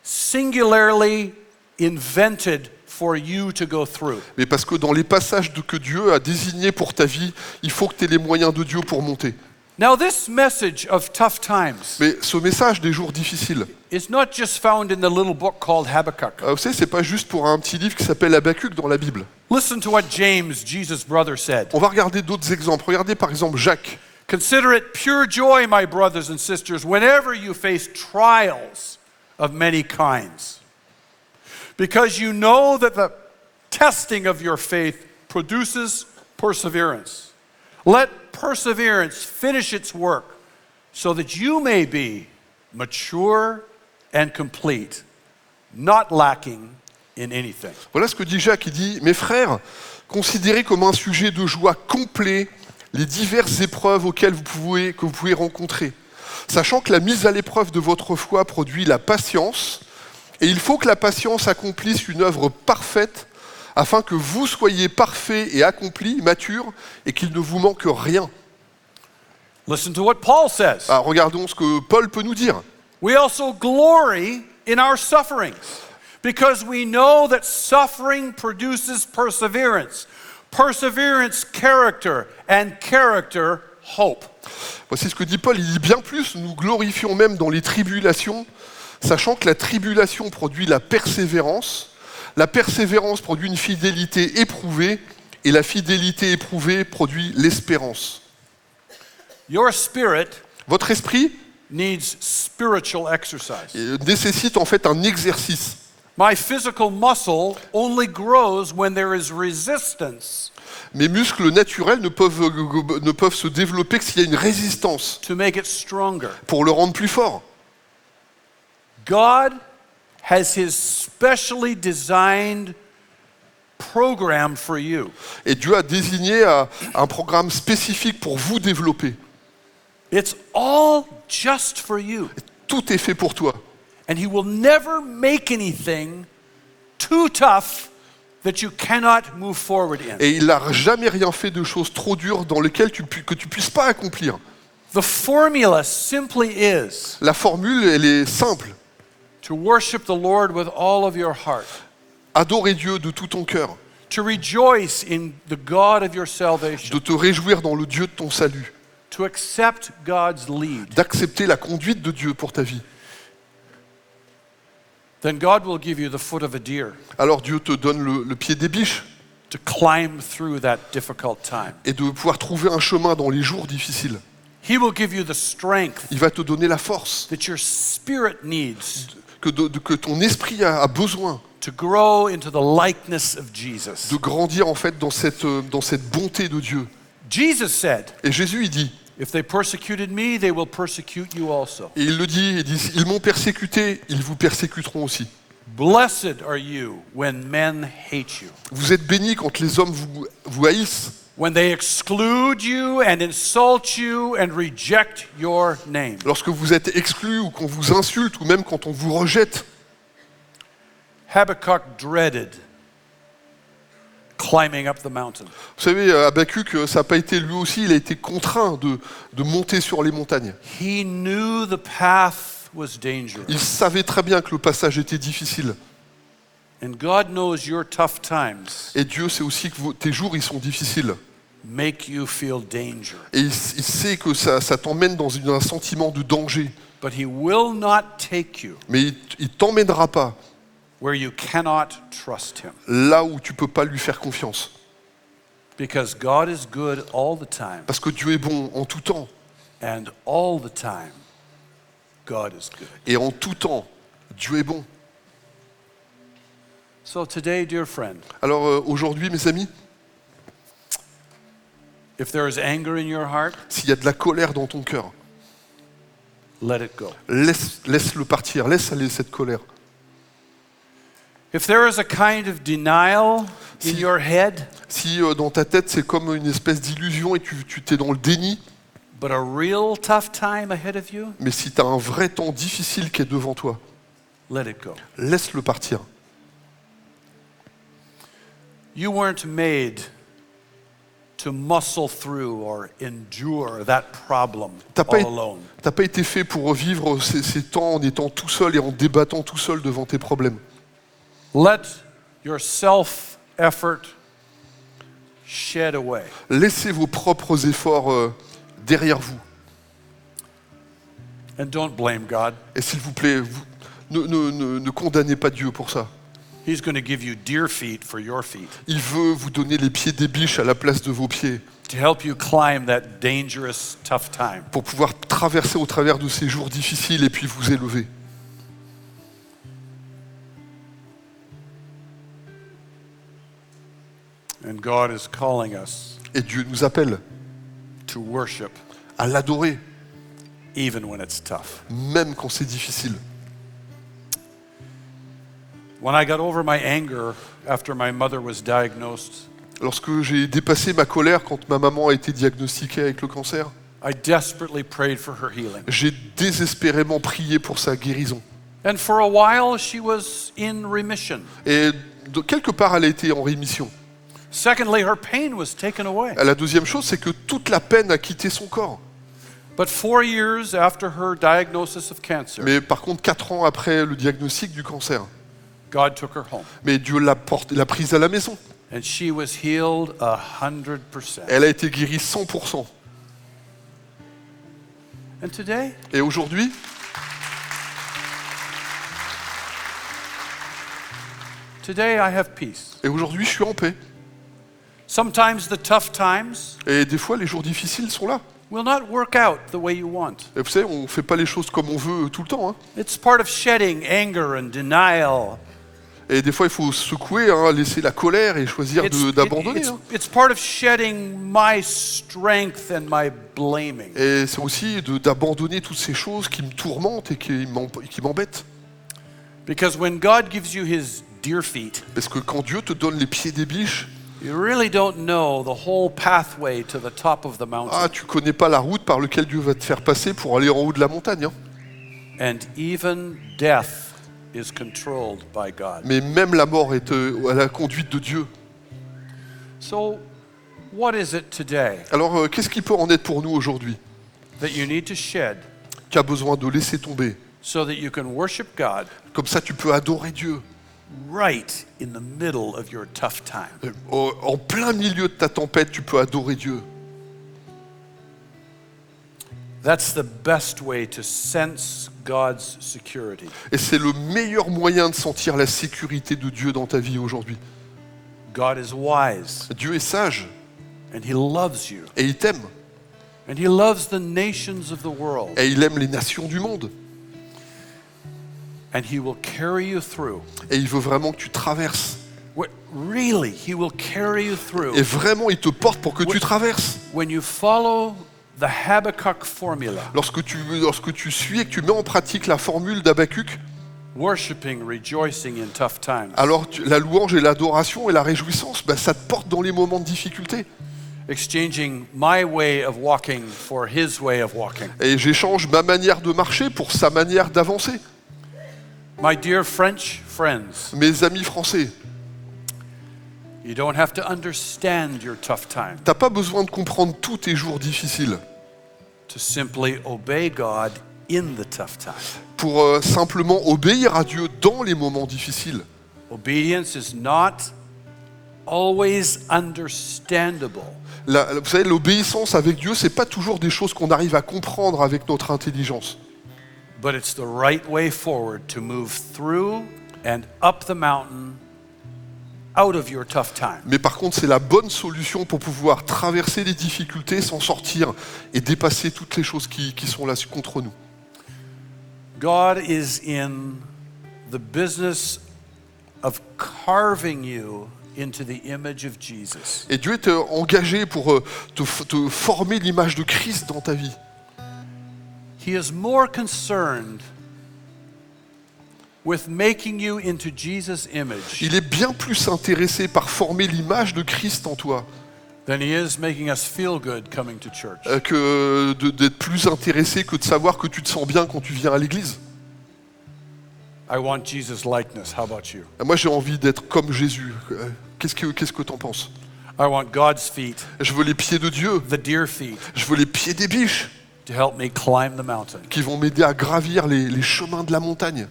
singularly invented for you to go through. Mais parce que dans les passages que Dieu a désignés pour ta vie, il faut que tu aies les moyens de Dieu pour monter. Now, this message of tough times Mais ce message des jours difficiles, is not just found in the little book called Habakkuk. vous savez, c'est pas juste pour un petit livre qui s'appelle Habakkuk dans la Bible. Listen to what James, Jesus' brother, said. On va regarder d'autres exemples. Regardez par exemple Jacques. Consider it pure joy, my brothers and sisters, whenever you face trials of many kinds, because you know that the testing of your faith produces perseverance. Let perseverance finish its work, so that you may be mature and complete, not lacking in anything. Voilà ce que dit Jacques. Il dit, mes frères, considérez comme un sujet de joie complet les diverses épreuves que vous pouvez rencontrer, sachant que la mise à l'épreuve de votre foi produit la patience, et il faut que la patience accomplisse une œuvre parfaite, afin que vous soyez parfaits et accomplis, matures, et qu'il ne vous manque rien. Listen to what Paul says. Ah, regardons ce que Paul peut nous dire. We also glory in our sufferings, because we know that suffering produces perseverance. Perseverance, character, and character, hope. Voici ce que dit Paul. Il dit bien plus, nous glorifions même dans les tribulations, sachant que la tribulation produit la persévérance produit une fidélité éprouvée, et la fidélité éprouvée produit l'espérance. Your spirit Votre esprit needs spiritual exercise. nécessite en fait un exercice. My physical muscle only grows when there is resistance Mes muscles naturels ne peuvent se développer que s'il y a une résistance to make it stronger. pour le rendre plus fort. God has his specially designed program for you. Et Dieu a désigné un programme spécifique pour vous développer. It's all just for you. Tout est fait pour toi. And he will never make anything too tough that you cannot move forward in. Et il n'a jamais rien fait de choses trop dures dans lesquelles que tu puisses pas accomplir. The formula simply is La formule, elle est simple. to worship the Lord with all of your heart, Adorer Dieu de tout ton cœur, to rejoice in the God of your salvation, de te réjouir dans le Dieu de ton salut, to accept God's lead. d'accepter la conduite de Dieu pour ta vie. Then God will give you the foot of a deer. Alors Dieu te donne le pied des biches. to climb through that difficult time. et de pouvoir trouver un chemin dans les jours difficiles. He will give you the strength Il va te donner la force that your spirit needs que ton esprit a besoin to grow into the likeness of Jesus. de grandir en fait dans cette bonté de Dieu. Jesus said, Et Jésus, il dit, if they persecuted me, they will persecute you also. et il le dit, il dit, ils m'ont persécuté, ils vous persécuteront aussi. Blessed are you when men hate you, Vous êtes bénis quand les hommes vous haïssent, when they exclude you and insult you and reject your name. lorsque vous êtes exclus ou qu'on vous insulte ou même quand on vous rejette. Habakkuk dreaded climbing up the mountain. Vous savez, Habakkuk, ça n'a pas été lui aussi, il a été contraint de monter sur les montagnes. He knew the path was dangerous. Il savait très bien que le passage était difficile. And God knows your tough times Et Dieu sait aussi que tes jours, ils sont difficiles. make you feel danger. Et il sait que ça t'emmène dans un sentiment de danger. But he will not take you Mais il ne t'emmènera pas where you cannot trust him. là où tu ne peux pas lui faire confiance. Because God is good all the time. Parce que Dieu est bon en tout temps. And all the time, God is good. Et en tout temps, Dieu est bon. So today, dear friend, Alors aujourd'hui, mes amis, if there is anger in your heart, s'il y a de la colère dans ton cœur, let it go. laisse-le partir, laisse aller cette colère. If there is a kind of denial in your head, Si dans ta tête, c'est comme une espèce d'illusion et tu t'es dans le déni, but a real tough time ahead of you, mais si tu as un vrai temps difficile qui est devant toi, let it go. laisse-le partir. You weren't made to muscle through or endure that problem T'as pas, all alone. t'as pas été fait pour vivre ces temps en étant tout seul et en débattant tout seul devant tes problèmes. Let your self-effort shed away. Laissez vos propres efforts derrière vous. And don't blame God. Et s'il vous plaît, ne condamnez pas Dieu pour ça. He's going to give you deer feet for your feet Il veut vous donner les pieds des biches à la place de vos pieds to help you climb that dangerous, tough time. pour pouvoir traverser au travers de ces jours difficiles et puis vous élever. And God is calling us Et Dieu nous appelle to worship à l'adorer, even when it's tough. même quand c'est difficile. When I got over my anger after my mother was diagnosed, Lorsque j'ai dépassé ma colère quand ma maman a été diagnostiquée avec le cancer, I desperately prayed for her healing. j'ai désespérément prié pour sa guérison. And for a while, she was in remission. Et quelque part, elle a été en rémission. Secondly, her pain was taken away. La deuxième chose, c'est que toute la peine a quitté son corps. But 4 years after her diagnosis of cancer, Mais par contre, 4 ans après le diagnostic du cancer, God took her home. mais Dieu l'a prise à la maison. And she was healed 100%. Elle a été guérie 100%. And today, Et aujourd'hui, I have peace. je suis en paix. Sometimes the tough times Et des fois, les jours difficiles sont là. will not work out the way you want. Et vous savez, on ne fait pas les choses comme on veut tout le temps. Hein. It's part of shedding anger and denial. Et des fois, il faut secouer, hein, laisser la colère et choisir d'abandonner. Hein. It's part of shedding my strength and my blaming. Et c'est aussi d'abandonner toutes ces choses qui me tourmentent et qui m'embêtent. Because when God gives you his deer feet, Parce que quand Dieu te donne les pieds des biches, you really don't know the whole pathway to the top of the mountain. tu connais pas la route par laquelle Dieu va te faire passer pour aller en haut de la montagne. Hein. And even death is controlled by God. Mais même la mort est à la conduite de Dieu. So, what is it today Alors, qu'est-ce qui peut en être pour nous aujourd'hui, that you need to shed qui a besoin de laisser tomber? so that you can worship God Comme ça, tu peux adorer Dieu. right in the middle of your tough time? En plein milieu de ta tempête, tu peux adorer Dieu. That's the best way to sense God's security. Et c'est le meilleur moyen de sentir la sécurité de Dieu dans ta vie aujourd'hui. God is wise, Dieu est sage and He loves you. et il t'aime. And He loves the nations of the world. Et il aime les nations du monde. And He will carry you through. Et il veut vraiment que tu traverses. Really, He will carry you through. Et vraiment, il te porte pour que tu traverses. When you follow the Habakkuk formula, Lorsque tu suis et que tu mets en pratique la formule d'Habakkuk, worshiping, rejoicing in tough times, alors la louange et l'adoration et la réjouissance, ça te porte dans les moments de difficulté. exchanging my way of walking for His way of walking. Et j'échange ma manière de marcher pour sa manière d'avancer. My dear French friends, Mes amis français, you don't have to understand your tough time t'as pas besoin de comprendre tous tes jours difficiles to simply obey God in the tough time. pour simplement obéir à Dieu dans les moments difficiles. Obedience is not always understandable, Vous savez, l'obéissance avec Dieu, c'est pas toujours des choses qu'on arrive à comprendre avec notre intelligence. but it's the right way forward to move through and up the mountain out of your tough time. Mais par contre, c'est la bonne solution pour pouvoir traverser les difficultés, s'en sortir et dépasser toutes les choses qui sont là contre nous. God is in the business of carving you into the image of Jesus. Et Dieu est engagé pour te former l'image de Christ dans ta vie. He is more concerned with making you into Jesus' image Il est bien plus intéressé par former l'image de Christ en toi than he is making us feel good coming to church. que d'être plus intéressé que de savoir que tu te sens bien quand tu viens à l'église. I want Jesus' likeness. How about you? Moi, j'ai envie d'être comme Jésus. Qu'est-ce que t'en penses? I want God's feet, Je veux les pieds de Dieu. the deer feet, Je veux les pieds des biches to help me climb the mountain. qui vont m'aider à gravir les chemins de la montagne.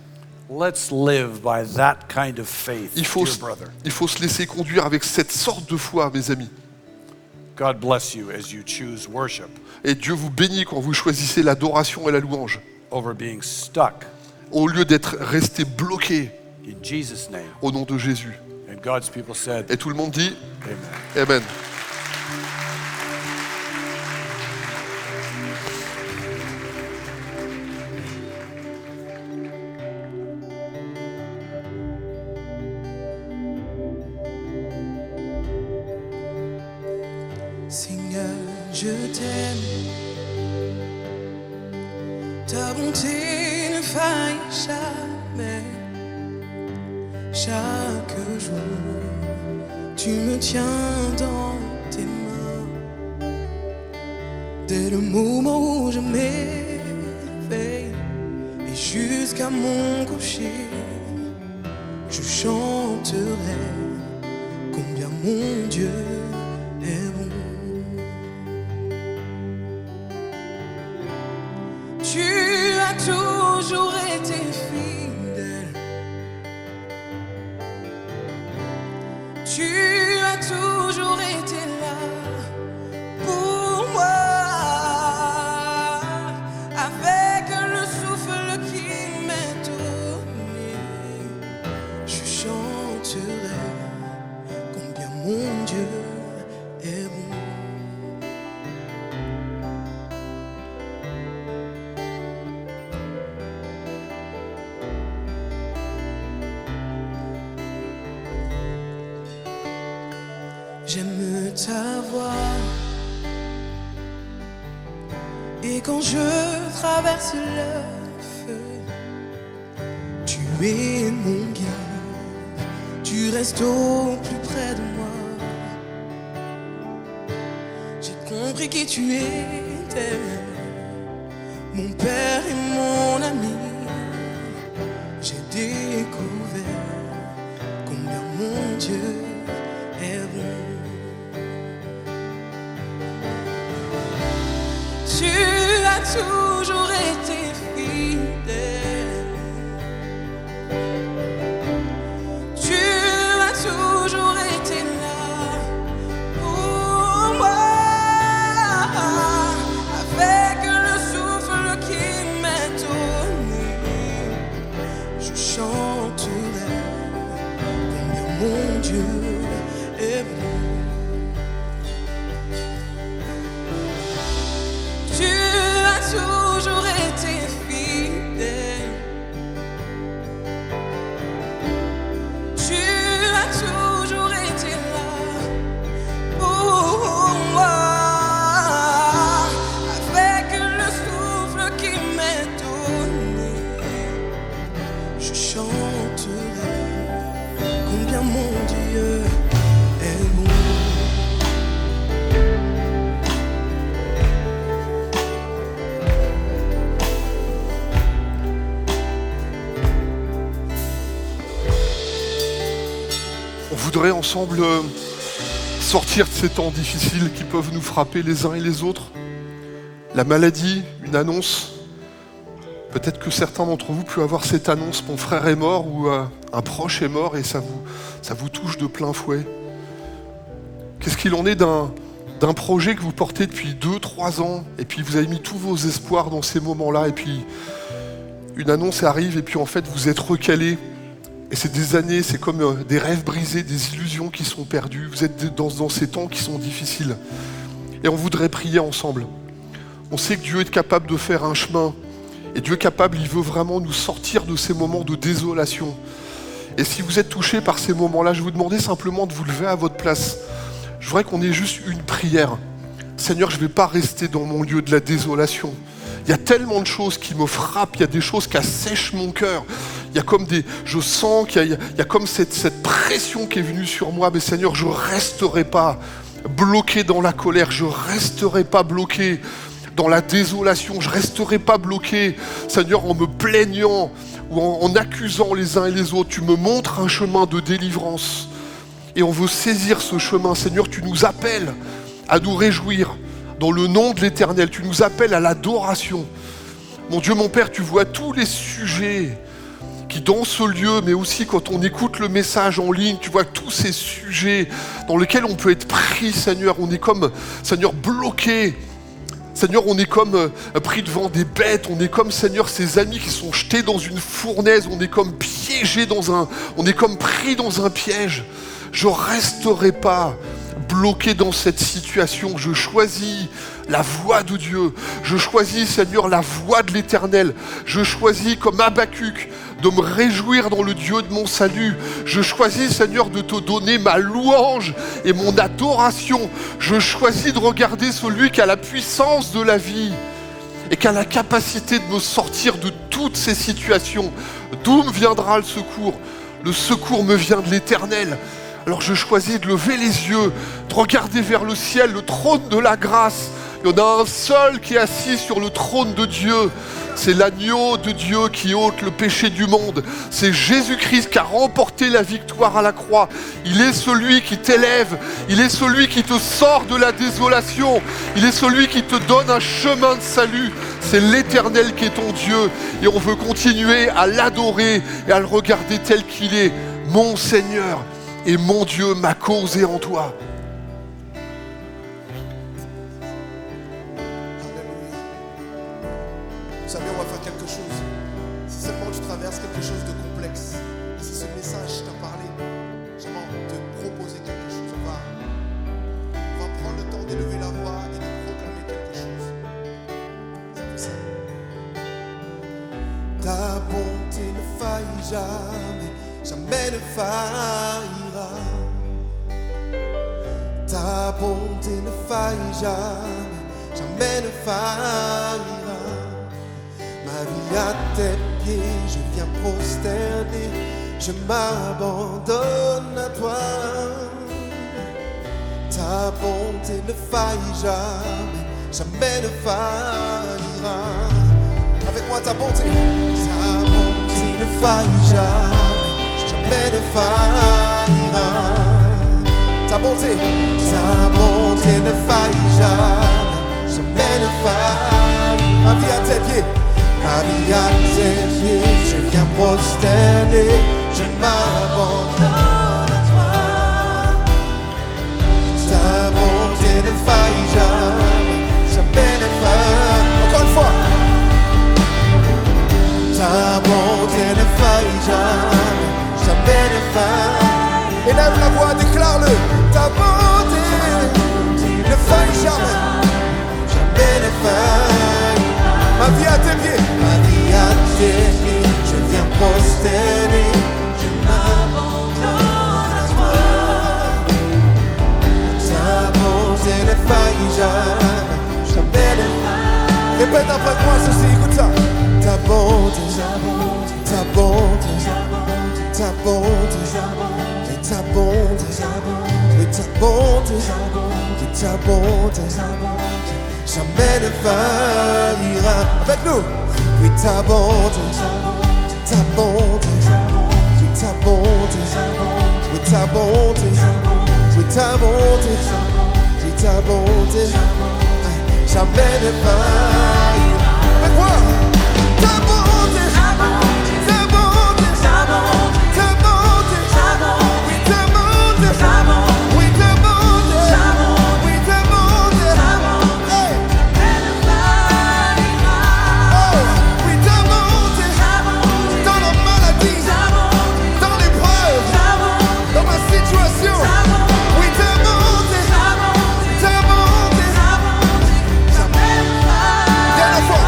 Let's live by that kind of faith, Il faut, dear brother. il faut se laisser conduire avec cette sorte de foi, mes amis. God bless you as you choose worship Et Dieu vous bénit quand vous choisissez l'adoration et la louange. over being stuck Au lieu d'être resté bloqué in Jesus' name. au nom de Jésus. And God's people said, Et tout le monde dit Amen. Amen. Seigneur, je t'aime. Ta bonté ne faille jamais. Chaque jour, tu me tiens dans tes mains. Dès le moment où je m'éveille et jusqu'à mon coucher, je chanterai combien mon Dieu est bon. Tu as toujours été fidèle. Tu as toujours été là pour moi. Avec le souffle qui m'est donné, je chanterai combien mon Dieu est bon. J'aime ta voix. Et quand je traverse le feu, tu es mon guide. Tu restes au plus près de moi. J'ai compris qui tu étais, mon père et mon ami. J'ai découvert combien mon Dieu est bon. Tu as toujours été fidèle. Tu as toujours été là pour moi. Avec le souffle qui m'est donné, je chanterai combien mon Dieu est bon. Tu as toujours été fidèle. Tu as toujours été là pour moi. Avec le souffle qui m'est donné, je chanterai combien mon Dieu est bon. On voudrait ensemble sortir de ces temps difficiles qui peuvent nous frapper les uns et les autres. La maladie, une annonce. Peut-être que certains d'entre vous peuvent avoir cette annonce, mon frère est mort ou un proche est mort et ça vous touche de plein fouet. Qu'est-ce qu'il en est d'un projet que vous portez depuis 2-3 ans et puis vous avez mis tous vos espoirs dans ces moments-là et puis une annonce arrive et puis en fait vous êtes recalé. Et c'est des années, c'est comme des rêves brisés, des illusions qui sont perdues. Vous êtes dans ces temps qui sont difficiles. Et on voudrait prier ensemble. On sait que Dieu est capable de faire un chemin. Et Dieu est capable, il veut vraiment nous sortir de ces moments de désolation. Et si vous êtes touché par ces moments-là, je vais vous demander simplement de vous lever à votre place. Je voudrais qu'on ait juste une prière. Seigneur, je ne vais pas rester dans mon lieu de la désolation. Il y a tellement de choses qui me frappent, il y a des choses qui assèchent mon cœur. Il y a comme je sens qu'il y a comme cette pression qui est venue sur moi. Mais Seigneur, je ne resterai pas bloqué dans la colère, je ne resterai pas bloqué dans la désolation, je ne resterai pas bloqué, Seigneur, en me plaignant ou en accusant les uns et les autres. Tu me montres un chemin de délivrance et on veut saisir ce chemin. Seigneur, tu nous appelles à nous réjouir dans le nom de l'Éternel. Tu nous appelles à l'adoration. Mon Dieu, mon Père, tu vois tous les sujets qui dans ce lieu, mais aussi quand on écoute le message en ligne, tu vois tous ces sujets dans lesquels on peut être pris, Seigneur. On est comme, Seigneur, bloqué. Seigneur, on est comme pris devant des bêtes. On est comme, Seigneur, ces amis qui sont jetés dans une fournaise. On est comme piégés on est comme pris dans un piège. Je ne resterai pas bloqué dans cette situation. Je choisis la voie de Dieu. Je choisis, Seigneur, la voie de l'Éternel. Je choisis, comme Habakkuk, de me réjouir dans le Dieu de mon salut. Je choisis, Seigneur, de te donner ma louange et mon adoration. Je choisis de regarder celui qui a la puissance de la vie et qui a la capacité de me sortir de toutes ces situations. D'où me viendra le secours? Le secours me vient de l'Éternel. Alors je choisis de lever les yeux, de regarder vers le ciel, le trône de la grâce. Il y en a un seul qui est assis sur le trône de Dieu. C'est l'agneau de Dieu qui ôte le péché du monde. C'est Jésus-Christ qui a remporté la victoire à la croix. Il est celui qui t'élève. Il est celui qui te sort de la désolation. Il est celui qui te donne un chemin de salut. C'est l'Éternel qui est ton Dieu. Et on veut continuer à l'adorer et à le regarder tel qu'il est. Mon Seigneur et mon Dieu, ma cause est en toi. Vous savez, on va faire quelque chose. Si seulement tu traverses quelque chose de complexe, et si ce message t'a parlé, j'aimerais te proposer quelque chose. On va prendre le temps d'élever la voix et de proclamer quelque chose. C'est comme ça. Ta bonté ne faillit jamais, jamais ne faillira. Ta bonté ne faillit jamais, jamais ne faillira. Ma vie à tes pieds, je viens prosterner, je m'abandonne à toi. Ta bonté ne faillit jamais, jamais ne faillira. Avec moi, ta bonté ne faillit jamais, jamais ne faillira. Ta bonté ne faillit jamais, jamais ne faillira. Ma vie à tes pieds. Ma vie à tes pieds, je viens prosterner, je m'abandonne à toi. Ta bonté ne faillit jamais, jamais ne faillit. Encore une fois. Ta bonté ne faillit jamais, jamais ne faillit. Élève la voix, déclare-le. ta bonté ne faille jamais, jamais ne faille. Ma vie à tes pieds, ma vie à tes pieds, je viens prosterner, je m'abandonne à toi. Ta bonté ne faille jamais, jamais ne faille. Répète après moi ceci, écoute ça. Ta bonté, ta bonté, ta bonté, et ta bonté, et ta bonté, et ta bonté, jamais ne faillira. Avec nous. Oui, ta bonté, ta bonté, oui, ta bonté, oui, ta bonté, oui, ta bonté, oui, ta bonté, jamais ne faillira. Avec moi. Ta bonté, ta bonté, ta bonté, ta bonté, oui, ta bonté, oui, ta bonté, oui, ta bonté, hey. Oh, oui, ta bonté, dans la maladie, dans l'épreuve, dans ma situation, oui, ta bonté, dernière fois,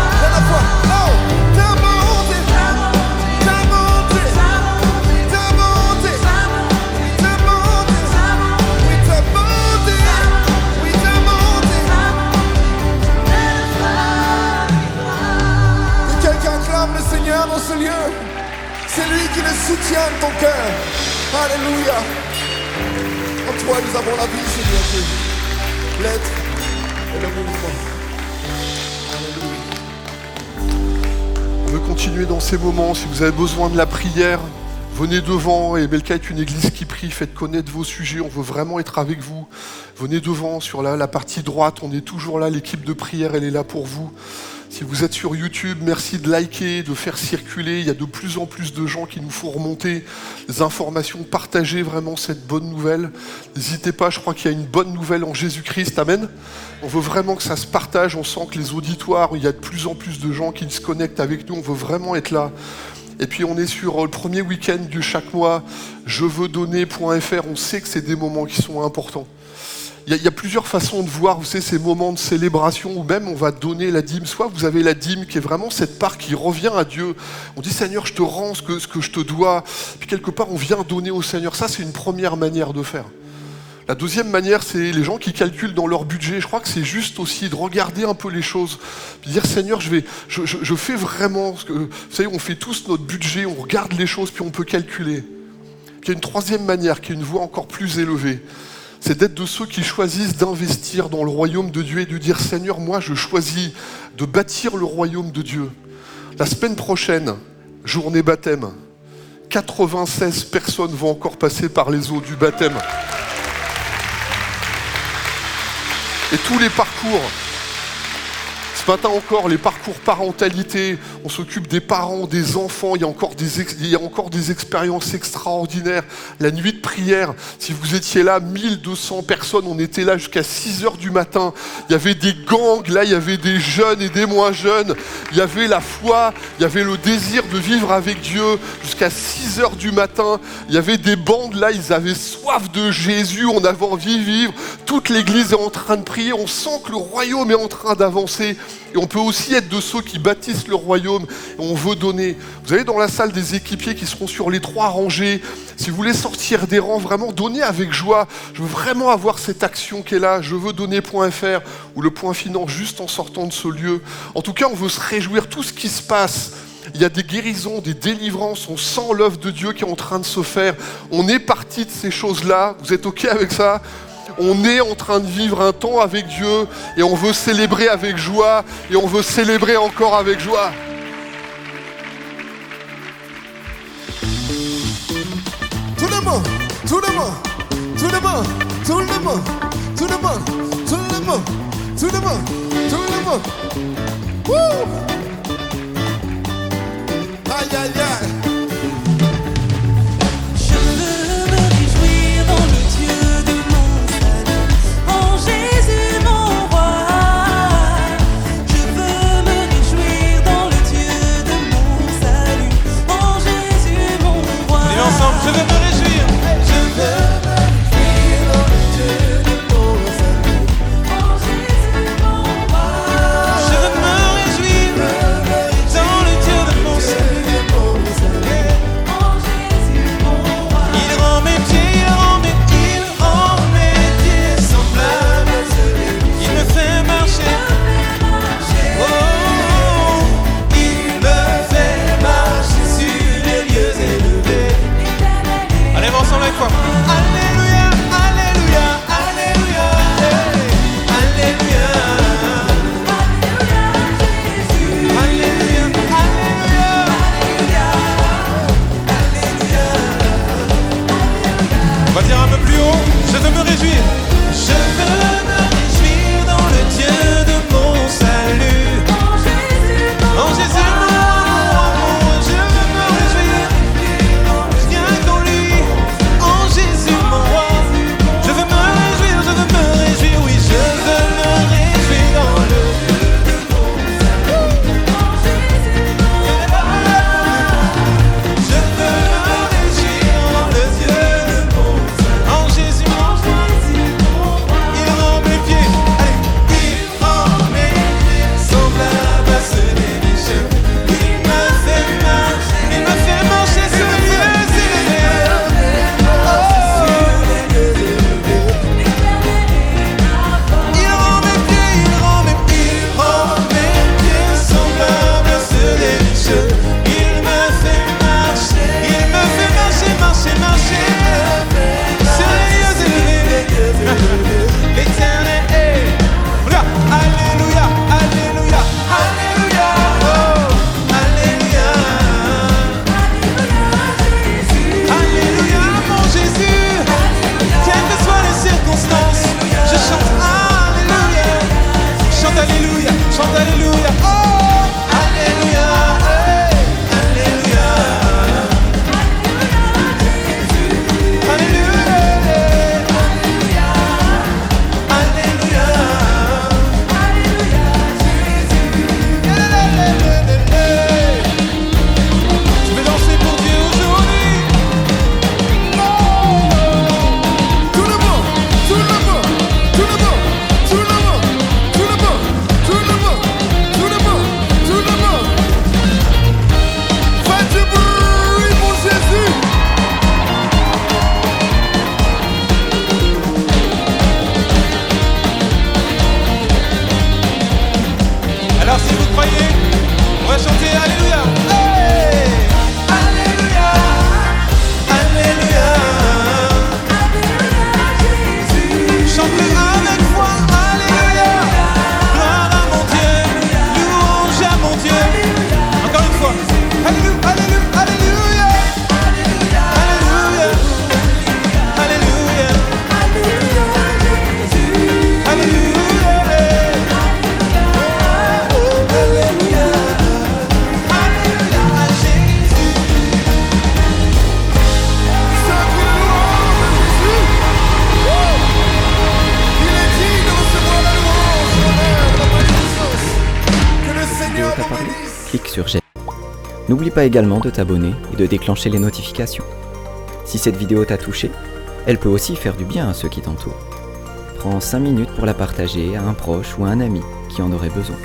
oh, ta bonté, ta bonté, ta bonté, ta bonté, oui, ta bonté, oui, ta bonté. Que quelqu'un clame le Seigneur dans ce lieu. C'est lui qui le soutient de ton cœur. Alléluia. En toi nous avons la vie, Seigneur Dieu. L'être et le mouvement. On veut continuer dans ces moments. Si vous avez besoin de la prière, venez devant. Et Belka est une église qui prie. Faites connaître vos sujets. On veut vraiment être avec vous. Venez devant sur la partie droite. On est toujours là. L'équipe de prière, elle est là pour vous. Si vous êtes sur YouTube, merci de liker, de faire circuler. Il y a de plus en plus de gens qui nous font remonter des informations. Partagez vraiment cette bonne nouvelle. N'hésitez pas, je crois qu'il y a une bonne nouvelle en Jésus-Christ. Amen. On veut vraiment que ça se partage. On sent que les auditoires, il y a de plus en plus de gens qui se connectent avec nous. On veut vraiment être là. Et puis on est sur le premier week-end de chaque mois. Jeveudonner.fr. On sait que c'est des moments qui sont importants. Il y a plusieurs façons de voir, vous savez, ces moments de célébration où même on va donner la dîme. Soit vous avez la dîme qui est vraiment cette part qui revient à Dieu. On dit Seigneur, je te rends ce que je te dois. Puis quelque part, on vient donner au Seigneur. Ça, c'est une première manière de faire. La deuxième manière, c'est les gens qui calculent dans leur budget. Je crois que c'est juste aussi de regarder un peu les choses. Puis dire Seigneur, je fais vraiment ce que... Vous savez, on fait tous notre budget, on regarde les choses, puis on peut calculer. Puis il y a une troisième manière, qui est une voie encore plus élevée. C'est d'être de ceux qui choisissent d'investir dans le royaume de Dieu et de dire « Seigneur, moi je choisis de bâtir le royaume de Dieu ». La semaine prochaine, journée baptême, 96 personnes vont encore passer par les eaux du baptême. Et tous les parcours, ce matin encore, les parcours parentalité, on s'occupe des parents, des enfants, il y a encore des expériences extraordinaires. La nuit de prière, si vous étiez là, 1200 personnes, on était là jusqu'à 6h du matin. Il y avait des gangs, là il y avait des jeunes et des moins jeunes. Il y avait la foi, il y avait le désir de vivre avec Dieu jusqu'à 6h du matin. Il y avait des bandes, là ils avaient soif de Jésus, on avait envie de vivre. Toute l'église est en train de prier, on sent que le royaume est en train d'avancer. Et on peut aussi être de ceux qui bâtissent le royaume et on veut donner. Vous avez dans la salle des équipiers qui seront sur les 3 rangées. Si vous voulez sortir des rangs, vraiment donnez avec joie. Je veux vraiment avoir cette action qui est là, jeveudonner.fr ou le point finance juste en sortant de ce lieu. En tout cas, on veut se réjouir tout ce qui se passe. Il y a des guérisons, des délivrances, on sent l'œuvre de Dieu qui est en train de se faire. On est parti de ces choses-là. Vous êtes OK avec ça ? On est en train de vivre un temps avec Dieu et on veut célébrer avec joie et on veut célébrer encore avec joie. Tout le monde, tout le monde, tout le monde, tout le monde, tout le monde, tout le monde, tout le monde, tout le monde. Wouh! Aïe aïe aïe. Je veux me réjouir. Je veux me réjouir dans le Dieu plus haut, je veux me réjouir. Je veux me réjouir dans le Dieu de mon salut. En Jésus mon amour, je veux me réjouir. Rien qu'en lui, en Jésus mon roi. Je veux me réjouir, oui, je veux me réjouir dans le Clique sur j'aime. N'oublie pas également de t'abonner et de déclencher les notifications. Si cette vidéo t'a touché, elle peut aussi faire du bien à ceux qui t'entourent. Prends 5 minutes pour la partager à un proche ou à un ami qui en aurait besoin.